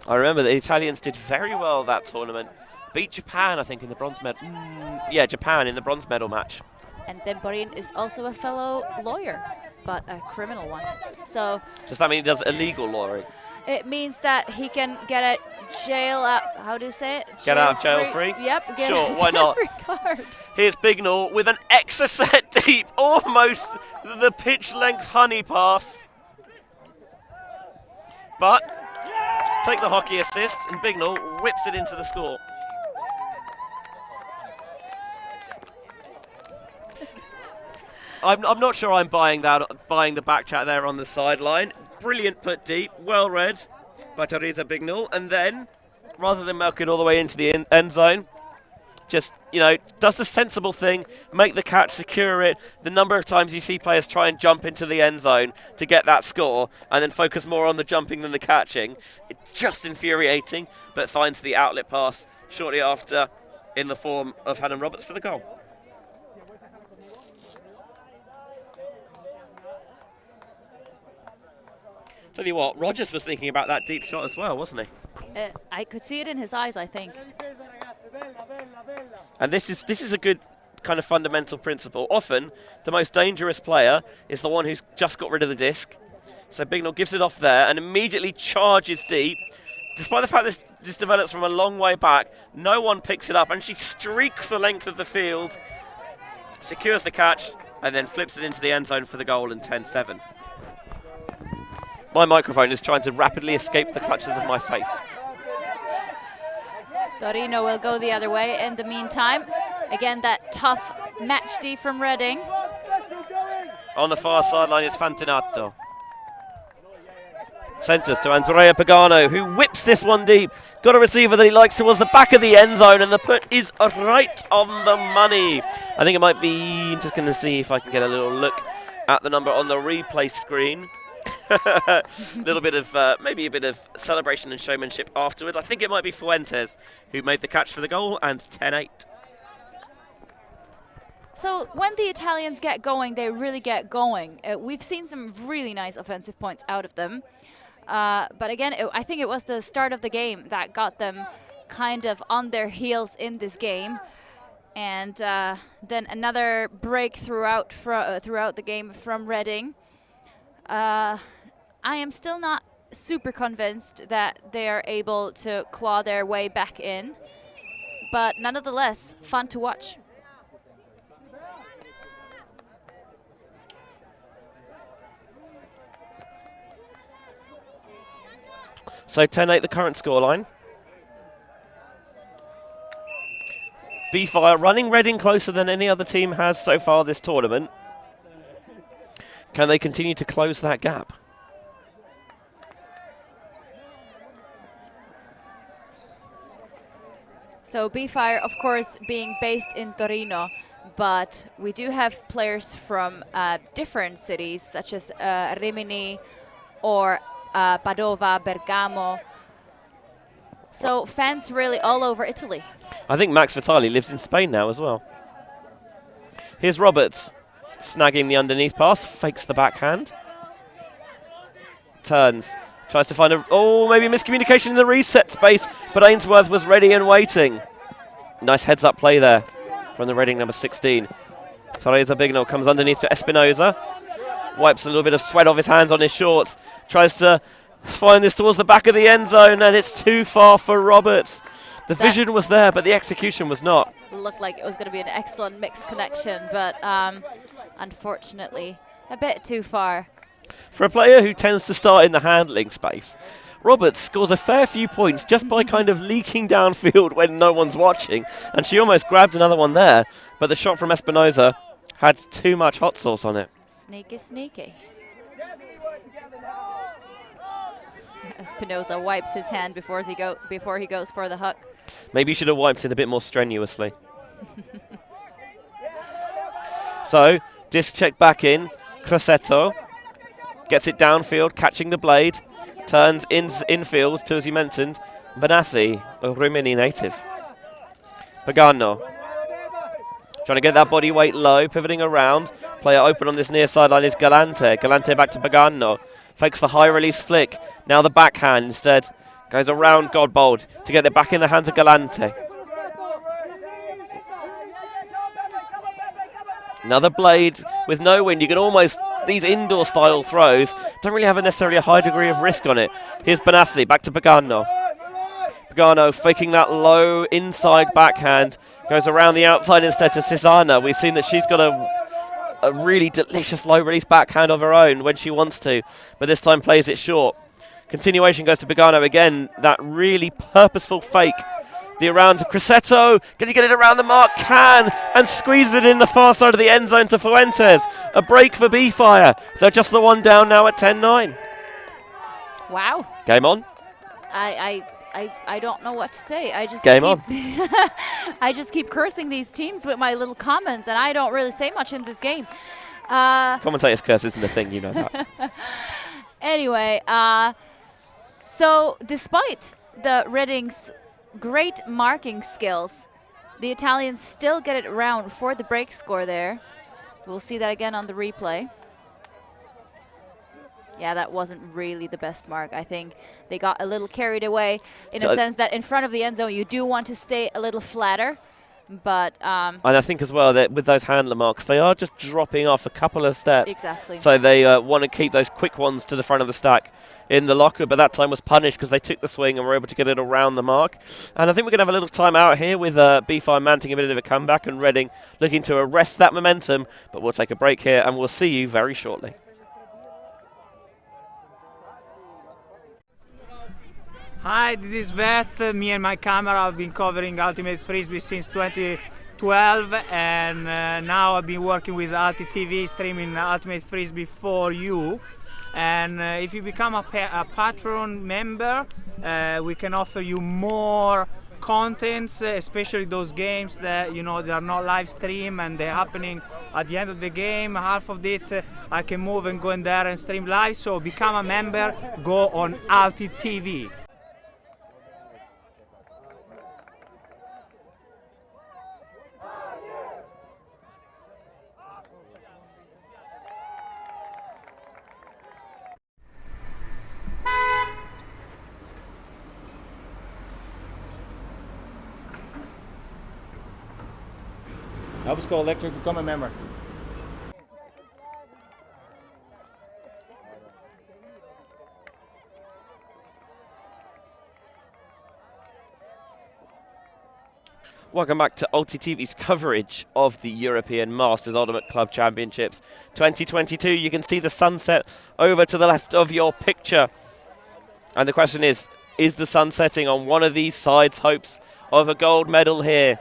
I remember the Italians did very well that tournament. Beat Japan, I think, in the bronze medal. Yeah, Japan in the bronze medal match. And Temporin is also a fellow lawyer, but a criminal one. So does that mean he does illegal lawyering? It means that he can get a jail out. How do you say it? Get out of jail free? Yep. Sure, why not? Card. Here's Bignall with an extra set deep, almost the pitch length honey pass. But take the hockey assist, and Bignall whips it into the score. I'm not sure I'm buying the back chat there on the sideline. Brilliant put deep, well read by Teresa Bignall, and then rather than milk it all the way into the end zone, just, does the sensible thing, make the catch, secure it. The number of times you see players try and jump into the end zone to get that score and then focus more on the jumping than the catching. It's just infuriating, but finds the outlet pass shortly after in the form of Hannah Roberts for the goal. Tell you what, Rogers was thinking about that deep shot as well, wasn't he? I could see it in his eyes, I think. And this is a good kind of fundamental principle. Often, the most dangerous player is the one who's just got rid of the disc. So Bignall gives it off there and immediately charges deep. Despite the fact this develops from a long way back, no one picks it up, and she streaks the length of the field, secures the catch, and then flips it into the end zone for the goal in 10-7. My microphone is trying to rapidly escape the clutches of my face. Torino will go the other way in the meantime. Again, that tough match D from Reading. On the far sideline is Fantinato. Centres to Andrea Pagano, who whips this one deep. Got a receiver that he likes towards the back of the end zone, and the put is right on the money. I think it might be, just going to see if I can get a little look at the number on the replay screen. A little bit of, maybe a bit of celebration and showmanship afterwards. I think it might be Fuentes who made the catch for the goal, and 10-8. So when the Italians get going, they really get going. We've seen some really nice offensive points out of them. But again, I think it was the start of the game that got them kind of on their heels in this game. And then another break throughout the game from Reading. I am still not super convinced that they are able to claw their way back in, but nonetheless, fun to watch. So 10-8 the current scoreline. BEEFIRE running Reading closer than any other team has so far this tournament. Can they continue to close that gap? So BEEFIRE, of course, being based in Torino, but we do have players from different cities, such as Rimini or Padova, Bergamo. So fans really all over Italy. I think Max Vitali lives in Spain now as well. Here's Roberts, snagging the underneath pass, fakes the backhand. Turns, tries to find maybe miscommunication in the reset space, but Ainsworth was ready and waiting. Nice heads up play there from the Reading number 16. Teresa Bignall comes underneath to Espinoza. Wipes a little bit of sweat off his hands on his shorts. Tries to find this towards the back of the end zone, and it's too far for Roberts. The vision was there, but the execution was not. Looked like it was going to be an excellent mixed connection, but unfortunately, a bit too far. For a player who tends to start in the handling space, Roberts scores a fair few points just by kind of leaking downfield when no one's watching, and she almost grabbed another one there, but the shot from Espinoza had too much hot sauce on it. Sneaky, sneaky. Espinoza wipes his hand before he goes for the hook. Maybe he should have wiped it a bit more strenuously. So, disc check back in. Crosetto gets it downfield, catching the blade. Turns infield to, as you mentioned, Benassi, a Rimini native. Pagano trying to get that body weight low, pivoting around. Player open on this near sideline is Galante. Galante back to Pagano. Fakes the high release flick. Now the backhand instead. Goes around Godbold to get it back in the hands of Galante. Another blade with no wind. You can almost, these indoor style throws don't really have necessarily a high degree of risk on it. Here's Benassi back to Pagano. Pagano faking that low inside backhand. Goes around the outside instead to Cisana. We've seen that she's got a really delicious low release backhand of her own when she wants to, but this time plays it short. Continuation goes to Pagano again. That really purposeful fake The around to Crisetto. Can he get it around the mark? Can. And squeezes it in the far side of the end zone to Fuentes. A break for BEEFIRE. They're just the one down now at 10-9. Wow. Game on. I don't know what to say. I just Game on. I just keep cursing these teams with my little comments, and I don't really say much in this game. Commentator's curse isn't a thing, you know that. Anyway, so despite the Reading's great marking skills, the Italians still get it around for the break score there. We'll see that again on the replay. Yeah, that wasn't really the best mark. I think they got a little carried away in a sense that in front of the end zone you do want to stay a little flatter. But and I think as well that with those handler marks, they are just dropping off a couple of steps. Exactly. So they want to keep those quick ones to the front of the stack in the locker, but that time was punished because they took the swing and were able to get it around the mark. And I think we're going to have a little time out here with BEEFIRE mounting a bit of a comeback and Reading looking to arrest that momentum. But we'll take a break here and we'll see you very shortly. Hi, this is West. Me and my camera have been covering Ultimate Frisbee since 2012, and now I've been working with ULTI.TV, streaming Ultimate Frisbee for you. And if you become a patron member, we can offer you more contents, especially those games that they are not live stream and they're happening at the end of the game. Half of it I can move and go in there and stream live. So become a member. Go on ULTI.TV. Help us go electric, become a member. Welcome back to ULTI.TV's coverage of the European Masters Ultimate Club Championships 2022. You can see the sunset over to the left of your picture. And the question is the sun setting on one of these sides' hopes of a gold medal here?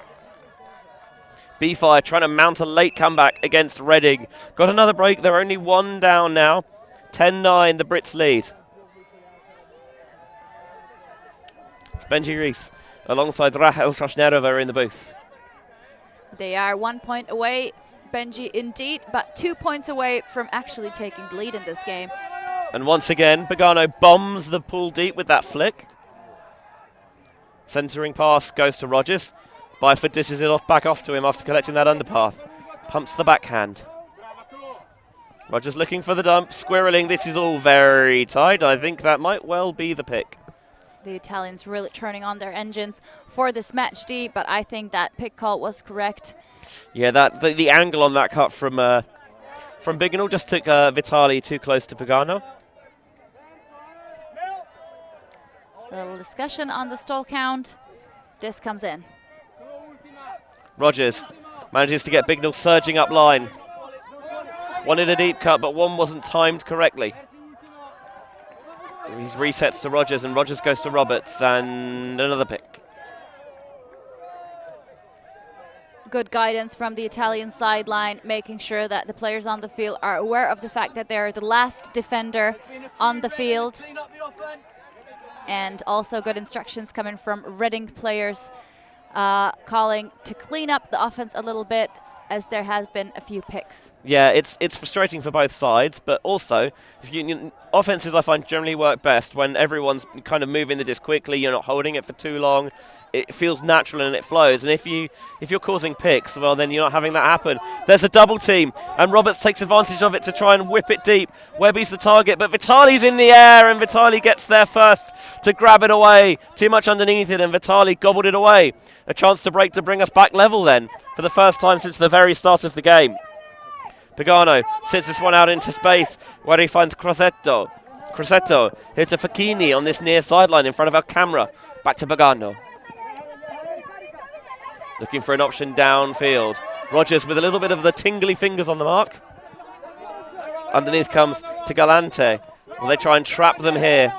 BEEFIRE trying to mount a late comeback against Reading. Got another break. They're only one down now. 10-9, the Brits lead. It's Benji Rees alongside Rahel Trosnerova in the booth. They are 1 point away, Benji indeed, but 2 points away from actually taking the lead in this game. And once again, Pagano bombs the pool deep with that flick. Centering pass goes to Rogers. Byford dishes it back off to him after collecting that underpath. Pumps the backhand. Rogers looking for the dump, squirreling. This is all very tight. I think that might well be the pick. The Italians really turning on their engines for this match D, but I think that pick call was correct. Yeah, the angle on that cut from Bignall just took Vitali too close to Pagano. A little discussion on the stall count. This comes in. Rogers manages to get Bignall surging up line. Wanted a deep cut, but one wasn't timed correctly. He resets to Rogers, and Rogers goes to Roberts, and another pick. Good guidance from the Italian sideline, making sure that the players on the field are aware of the fact that they're the last defender on the field. And also good instructions coming from Reading players, calling to clean up the offense a little bit, as there has been a few picks. Yeah, it's frustrating for both sides, but also offenses I find generally work best when everyone's kind of moving the disc quickly. You're not holding it for too long. It feels natural and it flows. And if you're causing picks, well, then you're not having that happen. There's a double team, and Roberts takes advantage of it to try and whip it deep. Webby's the target, but Vitali's in the air, and Vitali gets there first to grab it away. Too much underneath it, and Vitali gobbled it away. A chance to break to bring us back level then, for the first time since the very start of the game. Pagano sits this one out into space, where he finds Crosetto. Crosetto hits a Facchini on this near sideline in front of our camera. Back to Pagano. Looking for an option downfield. Rogers with a little bit of the tingly fingers on the mark. Underneath comes to Galante. Will they try and trap them here?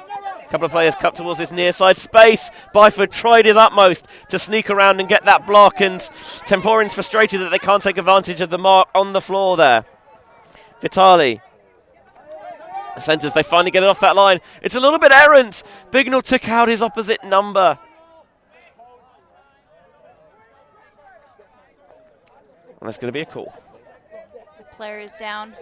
couple of players cut towards this near side space. Byford tried his utmost to sneak around and get that block, and Temporian's frustrated that they can't take advantage of the mark on the floor there. Vitali. The centres, they finally get it off that line. It's a little bit errant. Bignell took out his opposite number. And that's going to be a call. Player is down.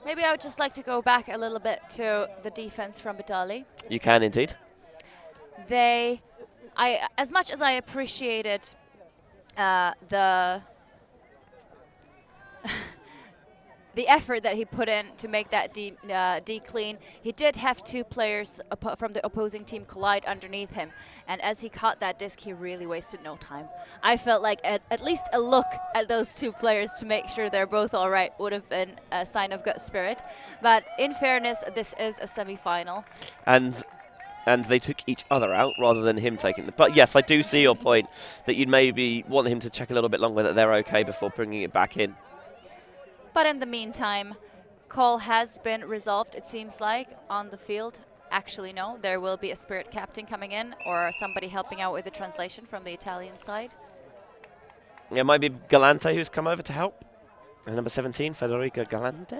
Maybe I would just like to go back a little bit to the defense from Vitali. You can indeed. As much as I appreciated the effort that he put in to make that D clean, he did have two players from the opposing team collide underneath him. And as he caught that disc, he really wasted no time. I felt like at least a look at those two players to make sure they're both all right would have been a sign of good spirit. But in fairness, this is a semi-final. And they took each other out rather than him taking them. But yes, I do see your point that you'd maybe want him to check a little bit longer that they're okay before bringing it back in. But in the meantime, call has been resolved, it seems like, on the field. Actually, no, there will be a spirit captain coming in or somebody helping out with the translation from the Italian side. Yeah, it might be Galante who's come over to help. And number 17, Federica Galante.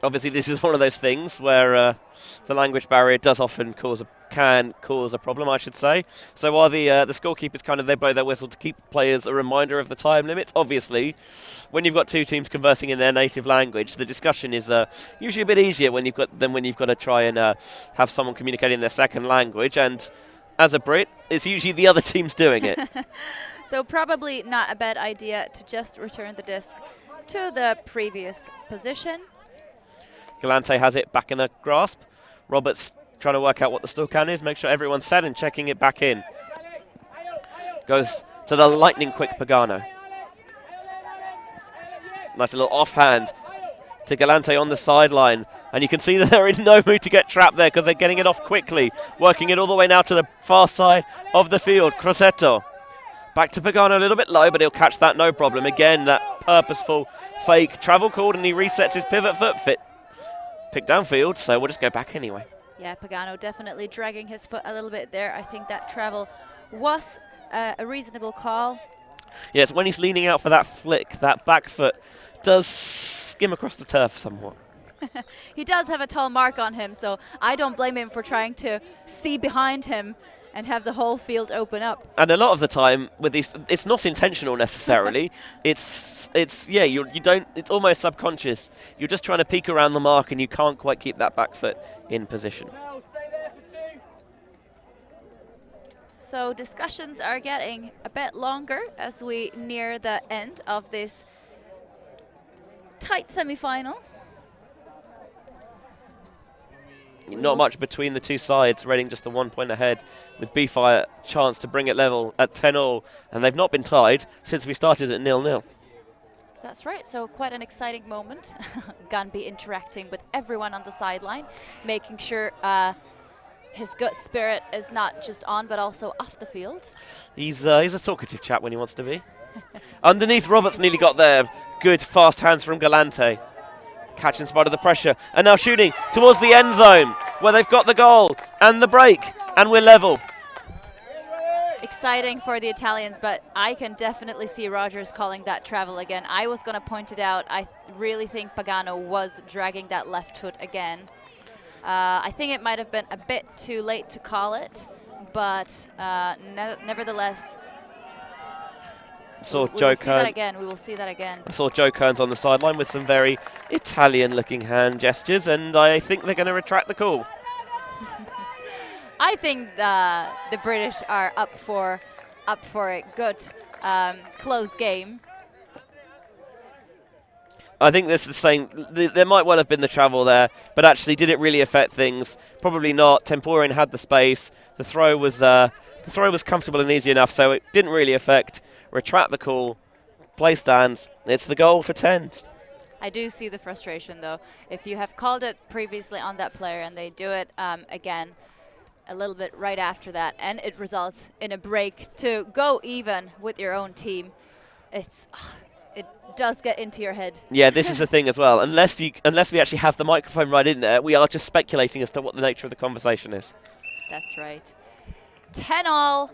Obviously, this is one of those things where the language barrier does often can cause a problem, I should say. So while the scorekeepers kind of they blow their whistle to keep players a reminder of the time limits, obviously, when you've got two teams conversing in their native language, the discussion is usually a bit easier when you've got to try and have someone communicating in their second language. And as a Brit, it's usually the other team's doing it. So probably not a bad idea to just return the disc to the previous position. Galante has it back in a grasp. Roberts trying to work out what the stall count is, make sure everyone's set and checking it back in. Goes to the lightning quick Pagano. Nice little offhand to Galante on the sideline. And you can see that they're in no mood to get trapped there because they're getting it off quickly. Working it all the way now to the far side of the field. Crosetto. Back to Pagano, a little bit low, but he'll catch that no problem. Again, that purposeful fake travel called, and he resets his pivot foot pick downfield, so we'll just go back anyway. Yeah, Pagano definitely dragging his foot a little bit there. I think that travel was a reasonable call. Yes, when he's leaning out for that flick, that back foot does skim across the turf somewhat. He does have a tall mark on him, so I don't blame him for trying to see behind him and have the whole field open up. And a lot of the time with these, it's not intentional necessarily. it's almost subconscious. You're just trying to peek around the mark and you can't quite keep that back foot in position. So discussions are getting a bit longer as we near the end of this tight semi-final. Not much between the two sides. Reading just the 1 point ahead with BEEFIRE chance to bring it level at 10-all, and they've not been tied since we started at 0-0. That's right, so quite an exciting moment. Gunby interacting with everyone on the sideline, making sure his gut spirit is not just on but also off the field. He's a talkative chap when he wants to be. Underneath, Roberts nearly got there. Good fast hands from Galante. Catch in spite of the pressure, and now shooting towards the end zone where they've got the goal and the break, and we're level. Exciting for the Italians, but I can definitely see Rogers calling that travel again. I was going to point it out. I really think Pagano was dragging that left foot again. I think it might have been a bit too late to we nevertheless, Saw we will see that again. We will see that again. I saw Joe Kearns on the sideline with some very Italian-looking hand gestures, and I think they're going to retract the call. I think the British are up for a good close game. I think this is saying there might well have been the travel there, but actually, did it really affect things? Probably not. Temporian had the space. The throw was comfortable and easy enough, so it didn't really affect. Retract the call. Play stands. It's the goal for 10s. I do see the frustration, though. If you have called it previously on that player and they do it again a little bit right after that, and it results in a break to go even with your own team, it's it does get into your head. Yeah, this is the thing as well. Unless we actually have the microphone right in there, we are just speculating as to what the nature of the conversation is. That's right. 10-all,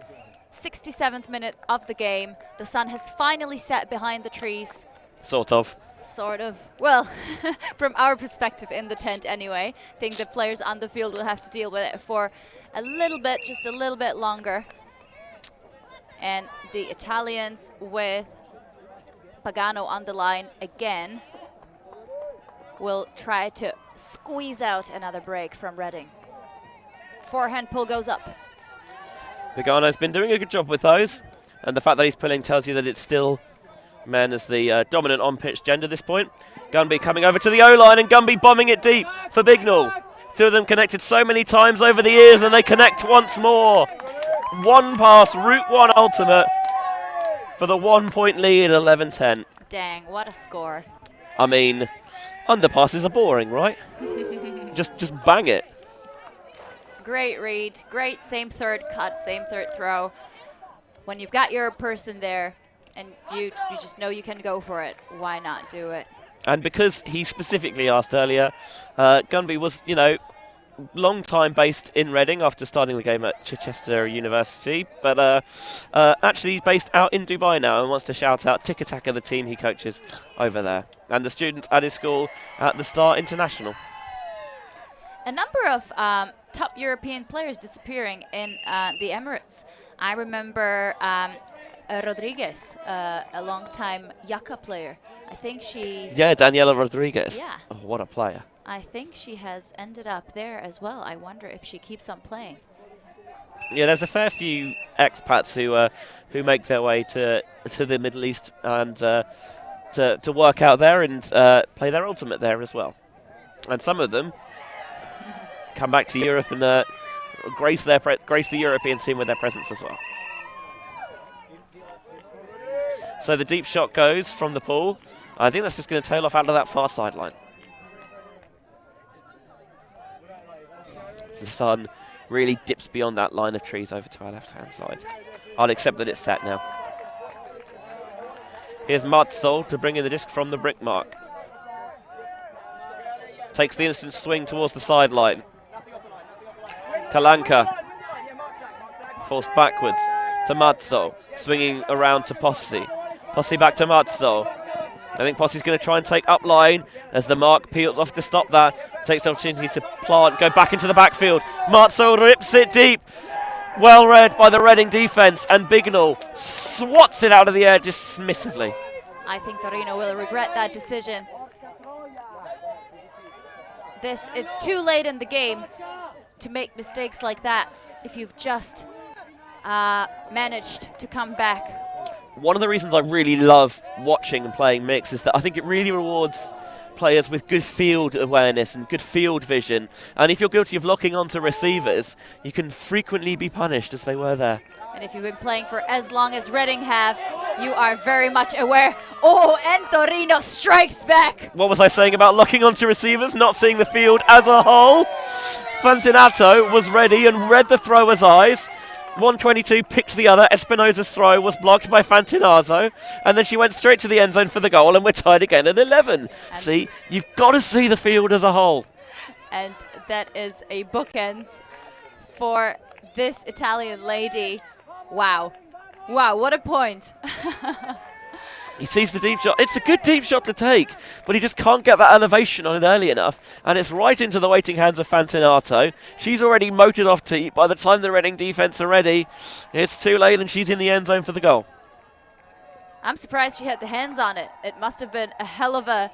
67th minute of the game. The sun has finally set behind the trees. Sort of. Sort of. Well, from our perspective in the tent anyway. I think the players on the field will have to deal with it for a little bit, just a little bit longer. And the Italians with Pagano on the line again will try to squeeze out another break from Reading. Forehand pull goes up. Pagano's been doing a good job with those, and the fact that he's pulling tells you that it's still men as the dominant on-pitch gender at this point. Gunby coming over to the O-line, and Gunby bombing it deep for Bignall. Two of them connected so many times over the years, and they connect once more. One pass, Route 1 ultimate for the 1 point lead at 11-10. Dang, what a score. I mean, underpasses are boring, right? just bang it. Great read, great same third cut, same third throw. When you've got your person there and you just know you can go for it, why not do it? And because he specifically asked earlier, Gunby was, you know, long time based in Reading after starting the game at Chichester University, but actually based out in Dubai now and wants to shout out Tic Attacker, the team he coaches over there, and the students at his school at the Star International. A number of top European players disappearing in the Emirates. I remember Rodriguez, a long-time Yaka player. I think she... Yeah, Daniela Rodriguez. Yeah. Oh, what a player. I think she has ended up there as well. I wonder if she keeps on playing. Yeah, there's a fair few expats who make their way to the Middle East and to work out there and play their ultimate there as well. And some of them come back to Europe and grace the European scene with their presence as well. So the deep shot goes from the pool. I think that's just going to tail off out of that far sideline. The sun really dips beyond that line of trees over to our left-hand side. I'll accept that it's set now. Here's Matsol to bring in the disc from the brick mark. Takes the instant swing towards the sideline. Kalanka forced backwards to Matsol, swinging around to Posse. Posse back to Matsol. I think Posse's going to try and take up line as the mark peels off to stop that. Takes the opportunity to plant, go back into the backfield. Matsol rips it deep. Well read by the Reading defence, and Bignall swats it out of the air dismissively. I think Torino will regret that decision. It's too late in the game to make mistakes like that if you've just managed to come back. One of the reasons I really love watching and playing mix is that I think it really rewards players with good field awareness and good field vision. And if you're guilty of locking onto receivers, you can frequently be punished as they were there. And if you've been playing for as long as Reading have, you are very much aware. Oh, and Torino strikes back. What was I saying about locking onto receivers, not seeing the field as a whole? Fantinato was ready and read the thrower's eyes. 122 picked the other. Espinosa's throw was blocked by Fantinazo, and then she went straight to the end zone for the goal, and we're tied again at 11. And see, you've got to see the field as a whole. And that is a bookends for this Italian lady. Wow. Wow, what a point. He sees the deep shot. It's a good deep shot to take, but he just can't get that elevation on it early enough, and it's right into the waiting hands of Fantinato. She's already motored off tee. By the time the Reading defence are ready, it's too late, and she's in the end zone for the goal. I'm surprised she had the hands on it. It must have been a hell of a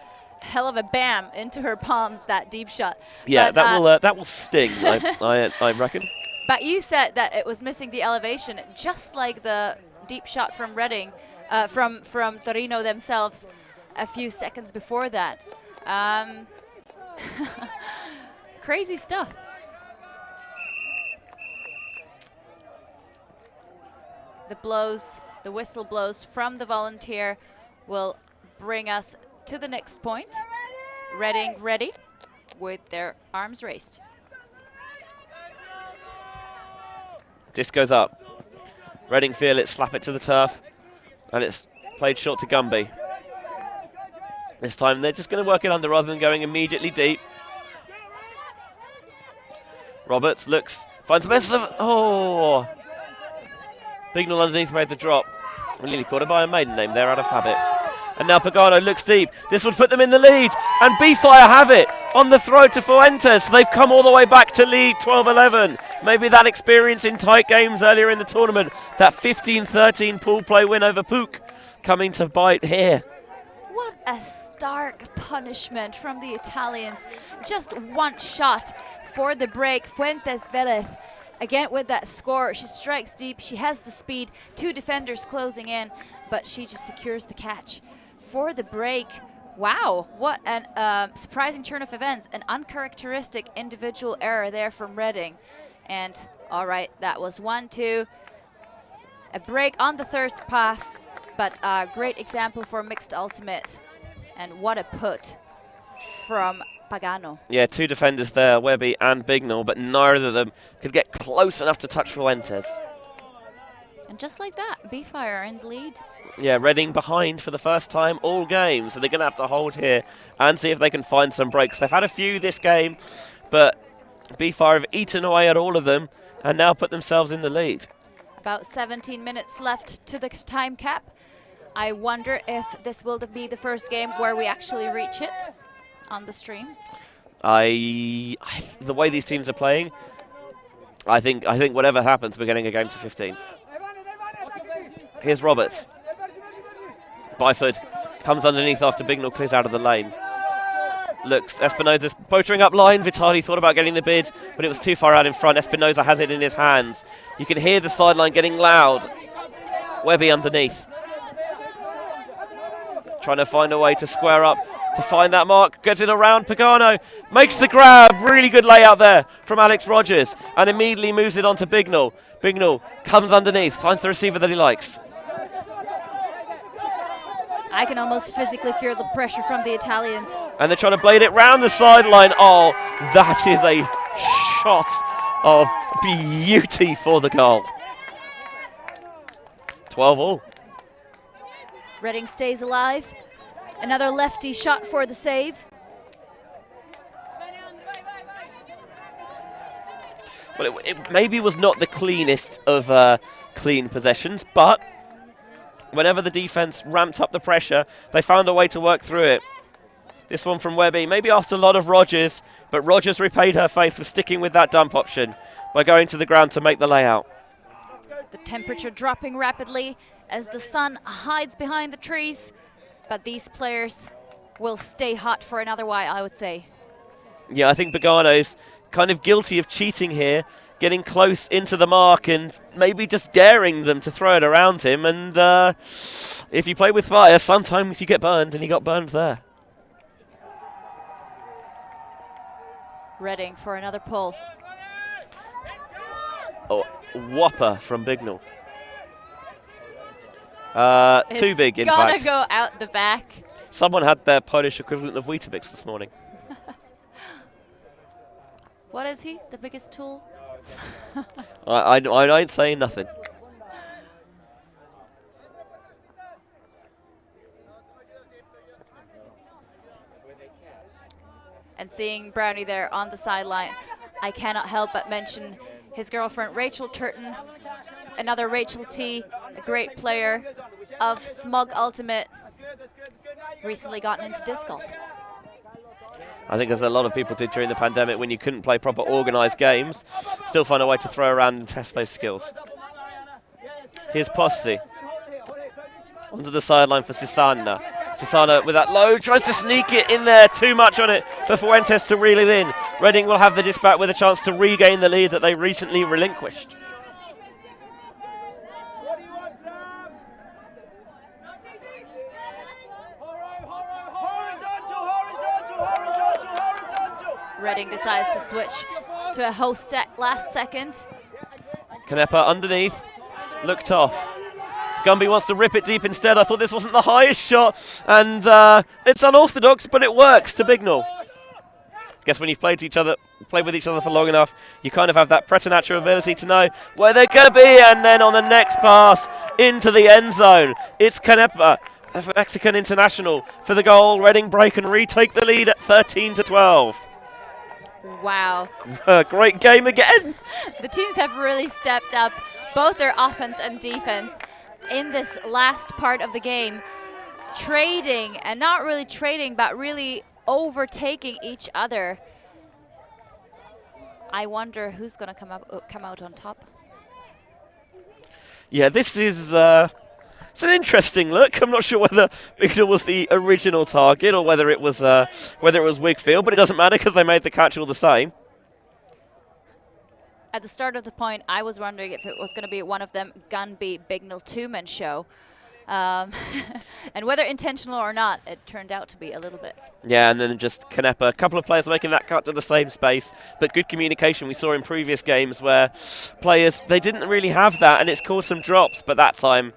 bam into her palms, that deep shot. Yeah, but, that will sting, I reckon. But you said that it was missing the elevation, just like the deep shot from Reading. From Torino themselves a few seconds before that. Crazy stuff. The whistle blows from the volunteer will bring us to the next point. Reading ready with their arms raised. Disc goes up. Reading feel it, slap it to the turf. And it's played short to Gumby. This time they're just going to work it under rather than going immediately deep. Roberts looks, finds the best of, oh! Bignell underneath made the drop. Nearly caught her by a maiden name there out of habit. And now Pagano looks deep. This would put them in the lead. And BEEFIRE have it on the throw to Fuentes. They've come all the way back to lead 12-11. Maybe that experience in tight games earlier in the tournament. That 15-13 pool play win over PUC coming to bite here. What a stark punishment from the Italians. Just one shot for the break. Fuentes Velez again with that score. She strikes deep. She has the speed. 2 defenders closing in, but she just secures the catch for the break. Wow, what an surprising turn of events. An uncharacteristic individual error there from Redding. And all right, that was 1-2. A break on the 3rd pass, but a great example for mixed ultimate. And what a put from Pagano. Yeah, 2 defenders there, Webby and Bignell, but neither of them could get close enough to touch Fuentes. And just like that, BEEFIRE in the lead. Yeah, Reading behind for the first time all game, so they're going to have to hold here and see if they can find some breaks. They've had a few this game, but BEEFIRE have eaten away at all of them and now put themselves in the lead. About 17 minutes left to the time cap. I wonder if this will be the first game where we actually reach it on the stream. The way these teams are playing, I think whatever happens, we're getting a game to 15. Here's Roberts. Byford comes underneath after Bignell clears out of the lane. Looks, Espinoza's motoring up line. Vitali thought about getting the bid, but it was too far out in front. Espinoza has it in his hands. You can hear the sideline getting loud. Webby underneath. Trying to find a way to square up, to find that mark. Gets it around Pagano. Makes the grab. Really good layout there from Alex Rogers. And immediately moves it on to Bignell. Bignell comes underneath, finds the receiver that he likes. I can almost physically feel the pressure from the Italians. And they're trying to blade it round the sideline. Oh, that is a shot of beauty for the goal. 12-all. Reading stays alive. Another lefty shot for the save. Well, it maybe was not the cleanest of clean possessions, but whenever the defense ramped up the pressure, they found a way to work through it. This one from Webby maybe asked a lot of Rogers, but Rogers repaid her faith for sticking with that dump option by going to the ground to make the layout. The temperature dropping rapidly as the sun hides behind the trees, but these players will stay hot for another while, I would say. Yeah, I think Pagano's kind of guilty of cheating here, getting close into the mark and maybe just daring them to throw it around him. And if you play with fire, sometimes you get burned, and he got burned there. Reading for another pull. Oh, whopper from Bignell. Too big, in fact. It's gonna go out the back. Someone had their Polish equivalent of Weetabix this morning. What is he? The biggest tool? I ain't saying nothing. And seeing Brownie there on the sideline, I cannot help but mention his girlfriend Rachel Turton, another Rachel T, a great player of Smug Ultimate, recently gotten into disc golf. I think as a lot of people did during the pandemic when you couldn't play proper organised games, still find a way to throw around and test those skills. Here's Posse. Onto the sideline for Sisana. Sisana with that low, tries to sneak it in there, too much on it for Fuentes to reel it in. Reading will have the disc back with a chance to regain the lead that they recently relinquished. Reading decides to switch to a host last second. Canepa underneath, looked off. Gumby wants to rip it deep instead. I thought this wasn't the highest shot, and it's unorthodox, but it works to Bignell. Guess when you've played with each other for long enough, you kind of have that preternatural ability to know where they're going to be, and then on the next pass into the end zone, it's Canepa of Mexican international for the goal. Reading break and retake the lead at 13-12. Wow. Great game again. The teams have really stepped up, both their offense and defense, in this last part of the game. Trading, and not really trading, but really overtaking each other. I wonder who's going to come out on top. Yeah, this is it's an interesting look. I'm not sure whether Bignell was the original target or whether it was Wigfield, but it doesn't matter because they made the catch all the same. At the start of the point, I was wondering if it was going to be one of them Gunby Bignell two-man show. And whether intentional or not, it turned out to be a little bit. Yeah, and then just Canepa, a couple of players making that cut to the same space, but good communication. We saw in previous games where players, they didn't really have that, and it's caused some drops, but that time,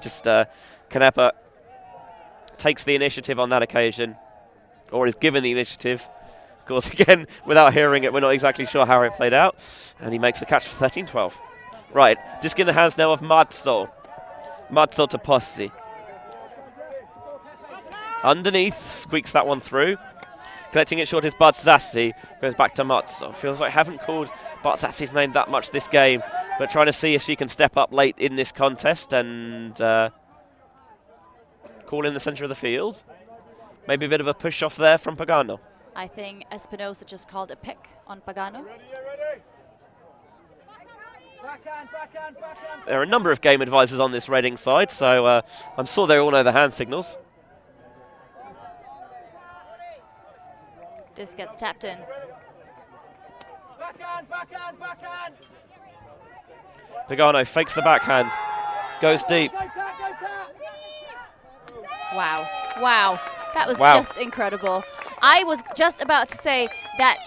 just Canepa takes the initiative on that occasion, or is given the initiative. Of course, again, without hearing it, we're not exactly sure how it played out, and he makes the catch for 13-12. Right, disc in the hands now of Mazzo. Mazzo to Possi. Underneath, squeaks that one through. Collecting it short is Bartzassi. Goes back to Mazzo. Feels like I haven't called Bartzassi's name that much this game, but trying to see if she can step up late in this contest and call in the centre of the field. Maybe a bit of a push off there from Pagano. I think Espinosa just called a pick on Pagano. There are a number of game advisors on this Reading side, so I'm sure they all know the hand signals. This gets tapped in. Pagano fakes the backhand, goes deep. Wow, wow, that was just incredible. I was just about to say that,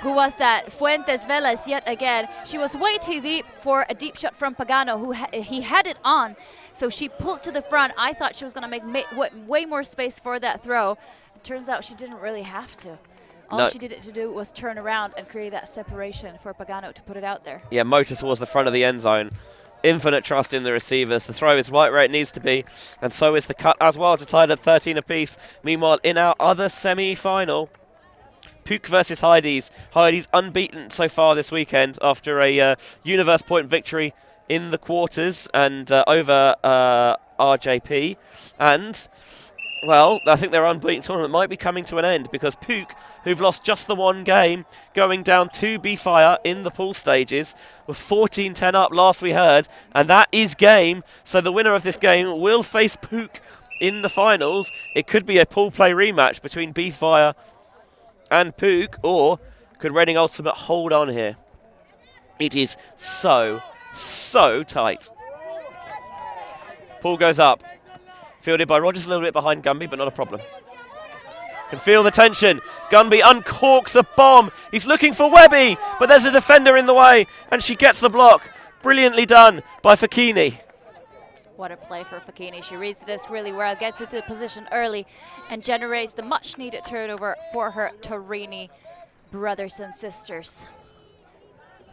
who was that? Fuentes Velez yet again. She was way too deep for a deep shot from Pagano, who he had it on. So she pulled to the front. I thought she was going to make way more space for that throw. It turns out she didn't really have to. All she did to do was turn around and create that separation for Pagano to put it out there. Yeah, motor towards the front of the end zone. Infinite trust in the receivers. The throw is right where it needs to be, and so is the cut as well to tie it at 13 apiece. Meanwhile, in our other semi-final, PUC versus Heidi's. Heidi's unbeaten so far this weekend after a universe point victory in the quarters and over RJP. And, well, I think their unbeaten tournament might be coming to an end because PUC, who've lost just the one game, going down to BEEFIRE in the pool stages, were 14-10 up last we heard, and that is game. So the winner of this game will face PUC in the finals. It could be a pool play rematch between BEEFIRE and PUC, or could Reading Ultimate hold on here? It is so tight. Pool goes up. Fielded by Rogers, a little bit behind Gunby, but not a problem. Can feel the tension. Gunby uncorks a bomb. He's looking for Webby, but there's a defender in the way, and she gets the block. Brilliantly done by Facchini. What a play for Facchini. She reads the disc really well, gets into position early, and generates the much-needed turnover for her Torini brothers and sisters.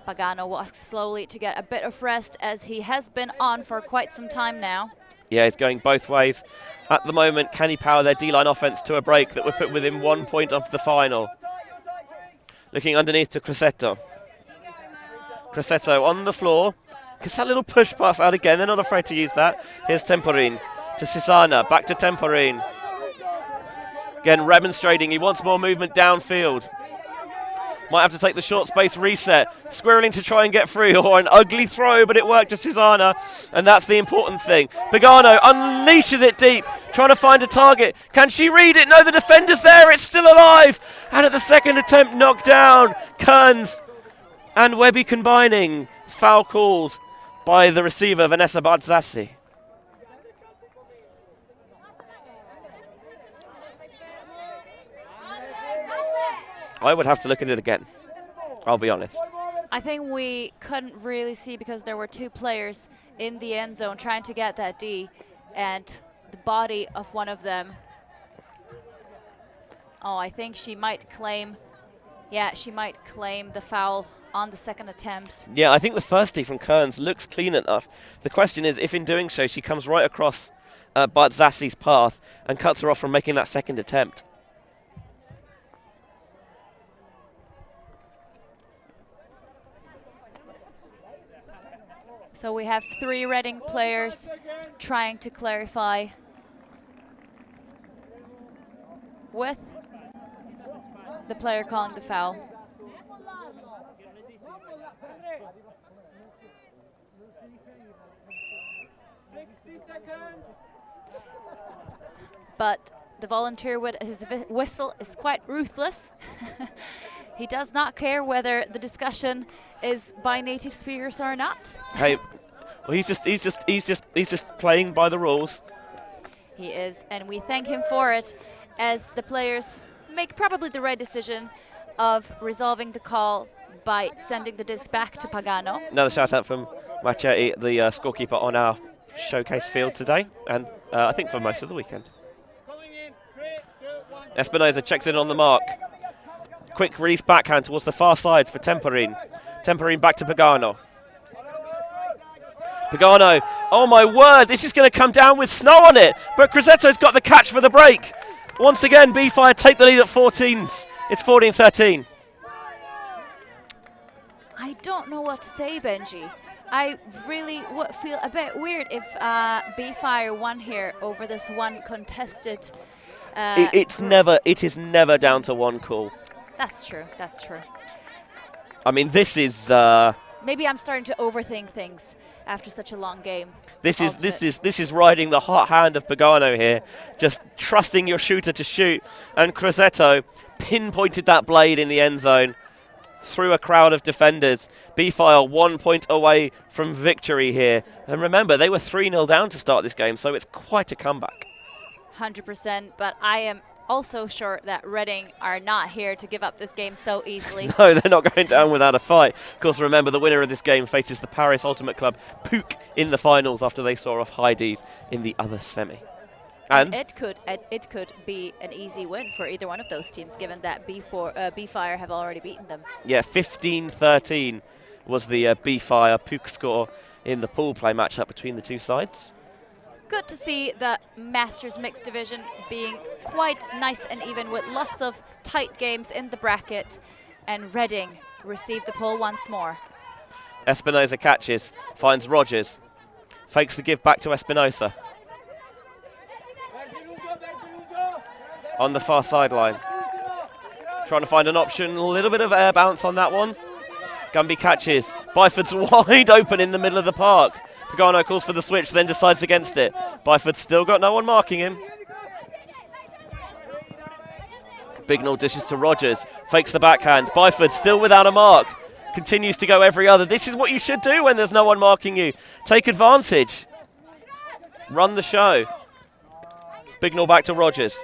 Pagano walks slowly to get a bit of rest, as he has been on for quite some time now. Yeah, he's going both ways. At the moment, can he power their D-line offense to a break that would put within 1 point of the final? Looking underneath to Cressetto. Cressetto on the floor. Gets that little push pass out again. They're not afraid to use that. Here's Temporin to Sisana. Back to Temporin. Again, remonstrating. He wants more movement downfield. Might have to take the short space reset. Squirreling to try and get free, or an ugly throw, but it worked to Sisana, and that's the important thing. Pagano unleashes it deep, trying to find a target. Can she read it? No, the defender's there. It's still alive. And at the second attempt, knocked down. Kearns and Webby combining. Foul called by the receiver, Vanessa Bartzassi. I would have to look at it again, I'll be honest. I think we couldn't really see because there were two players in the end zone trying to get that D, and the body of one of them. Oh, I think she might claim, yeah, she might claim the foul on the second attempt. Yeah, I think the first D from Kearns looks clean enough. The question is if in doing so she comes right across Bartzassi's path and cuts her off from making that second attempt. So we have 3 Reading players trying to clarify with the player calling the foul. But the volunteer with his whistle is quite ruthless. He does not care whether the discussion is by native speakers or not. Hey, well, he's just playing by the rules. He is, and we thank him for it, as the players make probably the right decision of resolving the call by sending the disc back to Pagano. Another shout out from Machetti, the scorekeeper on our showcase field today, and I think for most of the weekend. Espinosa checks in on the mark. Quick release backhand towards the far side for Temperin. Temperin back to Pagano. Pagano, oh my word, this is going to come down with snow on it. But Crosetto's got the catch for the break. Once again, BEEFIRE take the lead at 14s. It's 14-13. I don't know what to say, Benji. I really would feel a bit weird if BEEFIRE won here over this one contested. It is never down to one call. That's true. That's true. I mean, this is. Maybe I'm starting to overthink things after such a long game. This is riding the hot hand of Pagano here, just trusting your shooter to shoot. And Crosetto pinpointed that blade in the end zone through a crowd of defenders. BEEFIRE 1 point away from victory here. And remember, they were 3-0 down to start this game, so it's quite a comeback. 100%, but I am also sure that Reading are not here to give up this game so easily. No, they're not going down without a fight. Of course, remember, the winner of this game faces the Paris Ultimate Club PUC in the finals after they saw off Heidi's in the other semi. And it could be an easy win for either one of those teams, given that BEEFIRE have already beaten them. yeah, 15-13 was the BEEFIRE PUC score in the pool play matchup between the two sides. Good to see the Masters Mixed Division being quite nice and even, with lots of tight games in the bracket, and Reading receive the pole once more. Espinosa catches, finds Rogers, fakes the give back to Espinosa. On the far sideline. Trying to find an option, a little bit of air bounce on that one. Gumby catches, Byford's wide open in the middle of the park. Pagano calls for the switch, then decides against it. Byford's still got no one marking him. Bignall dishes to Rogers, fakes the backhand. Byford still without a mark, continues to go every other. This is what you should do when there's no one marking you. Take advantage. Run the show. Bignall back to Rogers.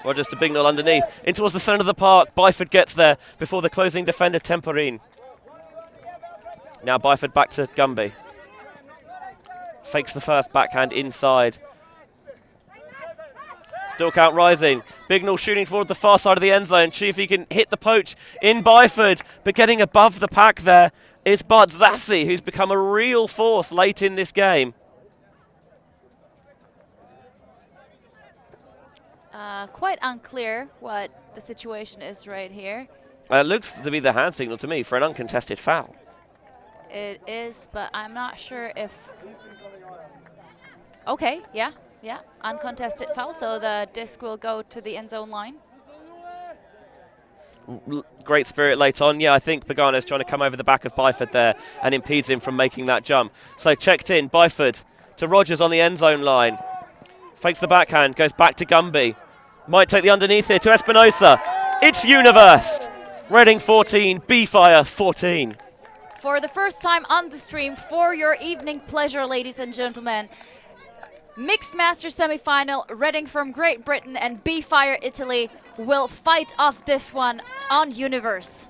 Rogers to Bignall underneath, in towards the centre of the park. Byford gets there before the closing defender, Temperin. Now Byford back to Gumby. Fakes the first backhand inside. Still count rising. Bignall shooting forward the far side of the end zone. See if he can hit the poach in Byford. But getting above the pack there is Bartzassi, who's become a real force late in this game. Quite unclear what the situation is right here. It looks to be the hand signal to me for an uncontested foul. It is, but I'm not sure if... Okay, yeah, uncontested foul, so the disc will go to the end zone line. Great spirit late on. Yeah, I think Pagano's trying to come over the back of Byford there and impedes him from making that jump. So checked in, Byford to Rogers on the end zone line. Fakes the backhand, goes back to Gumby. Might take the underneath here to Espinosa. It's Universe. Reading 14, BEEFIRE 14. For the first time on the stream, for your evening pleasure, ladies and gentlemen, Mixed Masters semi-final, Reading from Great Britain and BEEFIRE Italy will fight off this one on Universe.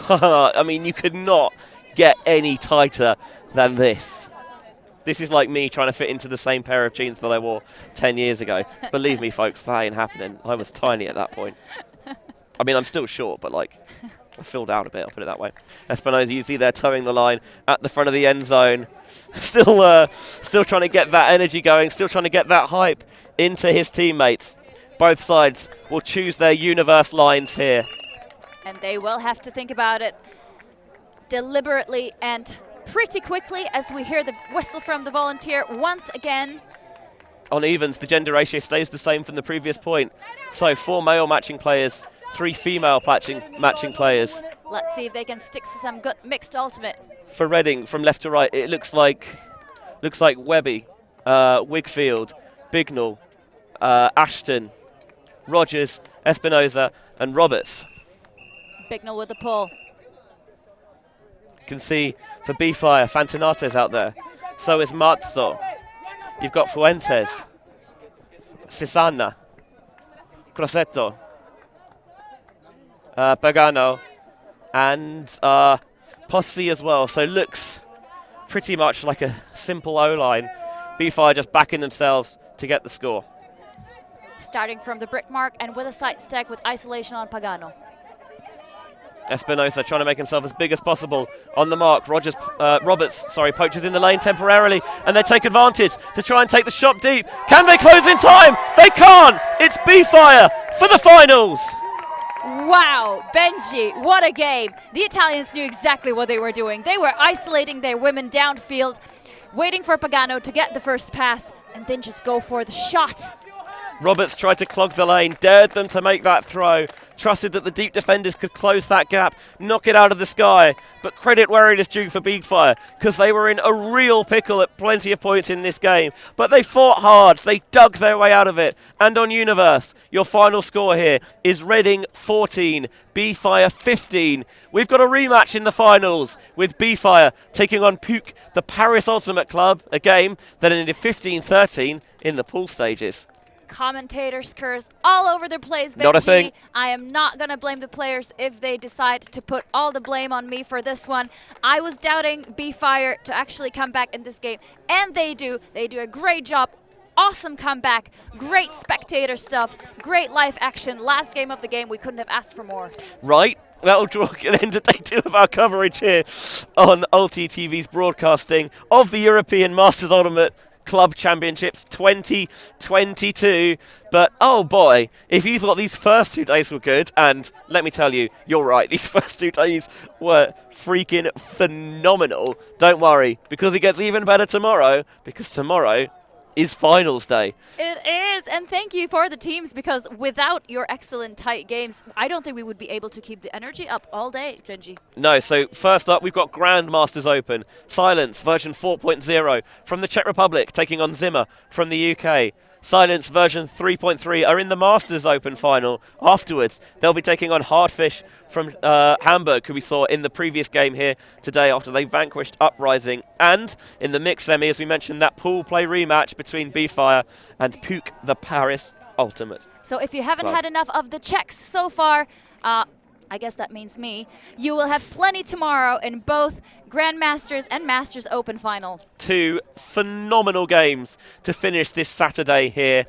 I mean, you could not get any tighter than this. This is like me trying to fit into the same pair of jeans that I wore 10 years ago. Believe me, folks, that ain't happening. I was tiny at that point. I mean, I'm still short, but like, filled out a bit, I'll put it that way. Espinosa, you see there towing the line at the front of the end zone. Still trying to get that energy going, still trying to get that hype into his teammates. Both sides will choose their universe lines here. And they will have to think about it deliberately and pretty quickly as we hear the whistle from the volunteer once again. On evens, the gender ratio stays the same from the previous point. So 4 male matching players, 3 female matching players. Let's see if they can stick to some good mixed ultimate. For Reading, from left to right, it looks like Webby, Wigfield, Bignall, Ashton, Rogers, Espinosa, and Roberts. Bignall with the pull. You can see for BEEFIRE, Fantinato's out there. So is Mazzo. You've got Fuentes, Cisana, Crossetto, Pagano, and Possi as well. So looks pretty much like a simple O-line. BEEFIRE just backing themselves to get the score. Starting from the brick mark and with a side stack with isolation on Pagano. Espinosa trying to make himself as big as possible on the mark. Roberts poaches in the lane temporarily, and they take advantage to try and take the shot deep. Can they close in time? They can't. It's BEEFIRE for the finals. Wow, Benji, what a game. The Italians knew exactly what they were doing. They were isolating their women downfield, waiting for Pagano to get the first pass, and then just go for the shot. Roberts tried to clog the lane, dared them to make that throw, trusted that the deep defenders could close that gap, knock it out of the sky. But credit where it is due for BEEFIRE, because they were in a real pickle at plenty of points in this game. But they fought hard, they dug their way out of it. And on Universe, your final score here is Reading 14, BEEFIRE 15. We've got a rematch in the finals with BEEFIRE taking on PUC, the Paris Ultimate Club, a game that ended 15-13 in the pool stages. Commentators curse all over the place, Benji. Not a thing. I am not going to blame the players if they decide to put all the blame on me for this one. I was doubting BEEFIRE to actually come back in this game, and they do. They do a great job. Awesome comeback, great spectator stuff, great live action. Last game of the game, we couldn't have asked for more. Right. That'll draw an end to day 2 of our coverage here on ULTI.TV's broadcasting of the European Masters Ultimate Club Championships 2022. But oh boy, if you thought these first 2 days were good, and let me tell you, you're right, these first 2 days were freaking phenomenal. Don't worry, because it gets even better tomorrow, because tomorrow is finals day. It is, and thank you for the teams, because without your excellent tight games, I don't think we would be able to keep the energy up all day, Benji. No, so first up we've got Grandmasters Open, Silence version 4.0 from the Czech Republic taking on Zimmer from the UK. Silence version 3.3 are in the Masters Open final. Afterwards, they'll be taking on Hardfish from Hamburg, who we saw in the previous game here today after they vanquished Uprising. And in the mixed semi, as we mentioned, that pool play rematch between BEEFIRE and PUC, the Paris Ultimate. So if you haven't had enough of the Czechs so far, I guess that means me, you will have plenty tomorrow in both Grandmasters and Masters Open final. 2 phenomenal games to finish this Saturday here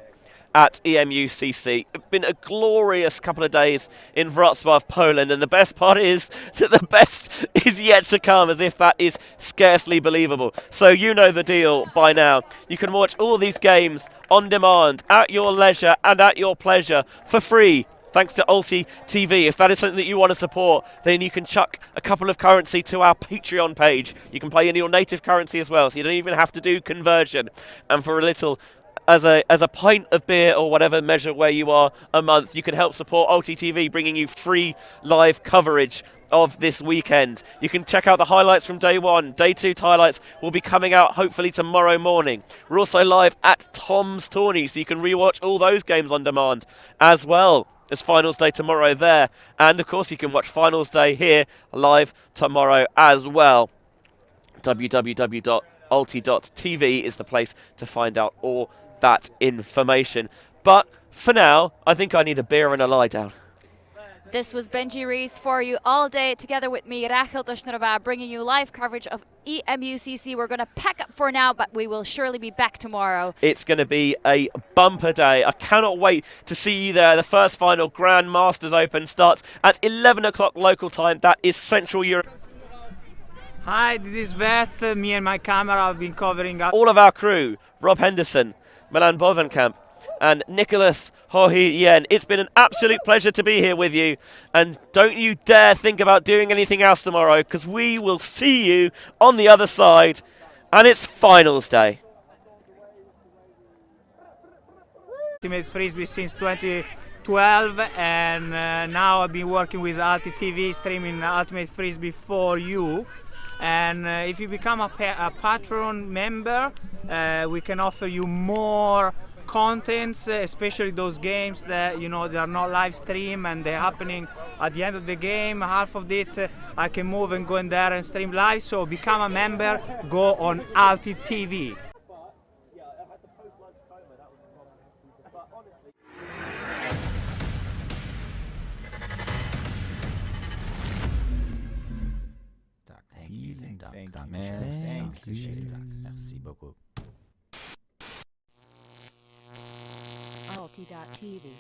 at EMUCC. It's been a glorious couple of days in Wrocław, Poland, and the best part is that the best is yet to come, as if that is scarcely believable. So you know the deal by now. You can watch all these games on demand, at your leisure and at your pleasure, for free, thanks to ULTI.TV. If that is something that you want to support, then you can chuck a couple of currency to our Patreon page. You can play in your native currency as well, so you don't even have to do conversion. And for a little, as a pint of beer or whatever measure where you are a month, you can help support ULTI.TV, bringing you free live coverage of this weekend. You can check out the highlights from day 1. Day 2 highlights will be coming out hopefully tomorrow morning. We're also live at Tom's Tourney, so you can rewatch all those games on demand as well. There's finals day tomorrow there, and of course you can watch finals day here live tomorrow as well. www.ulti.tv is the place to find out all that information. But for now, I think I need a beer and a lie down. This was Benji Rees for you all day, together with me, Rachel Dushnarova, bringing you live coverage of EMUCC. We're going to pack up for now, but we will surely be back tomorrow. It's going to be a bumper day. I cannot wait to see you there. The first final Grand Masters Open starts at 11 o'clock local time. That is Central Europe. Hi, this is Vest. Me and my camera have been covering all of our crew, Rob Henderson, Milan Bovenkamp, and Nicholas Hohi-Yen. It's been an absolute pleasure to be here with you, and don't you dare think about doing anything else tomorrow, because we will see you on the other side, and it's finals day. Ultimate Frisbee since 2012, and now I've been working with ULTI.TV, streaming Ultimate Frisbee for you. And if you become a patron member, we can offer you more contents, especially those games that they are not live stream and they're happening at the end of the game. Half of it I can move and go in there and stream live. So become a member, go on ULTI.TV. Merci beaucoup. ULTI.TV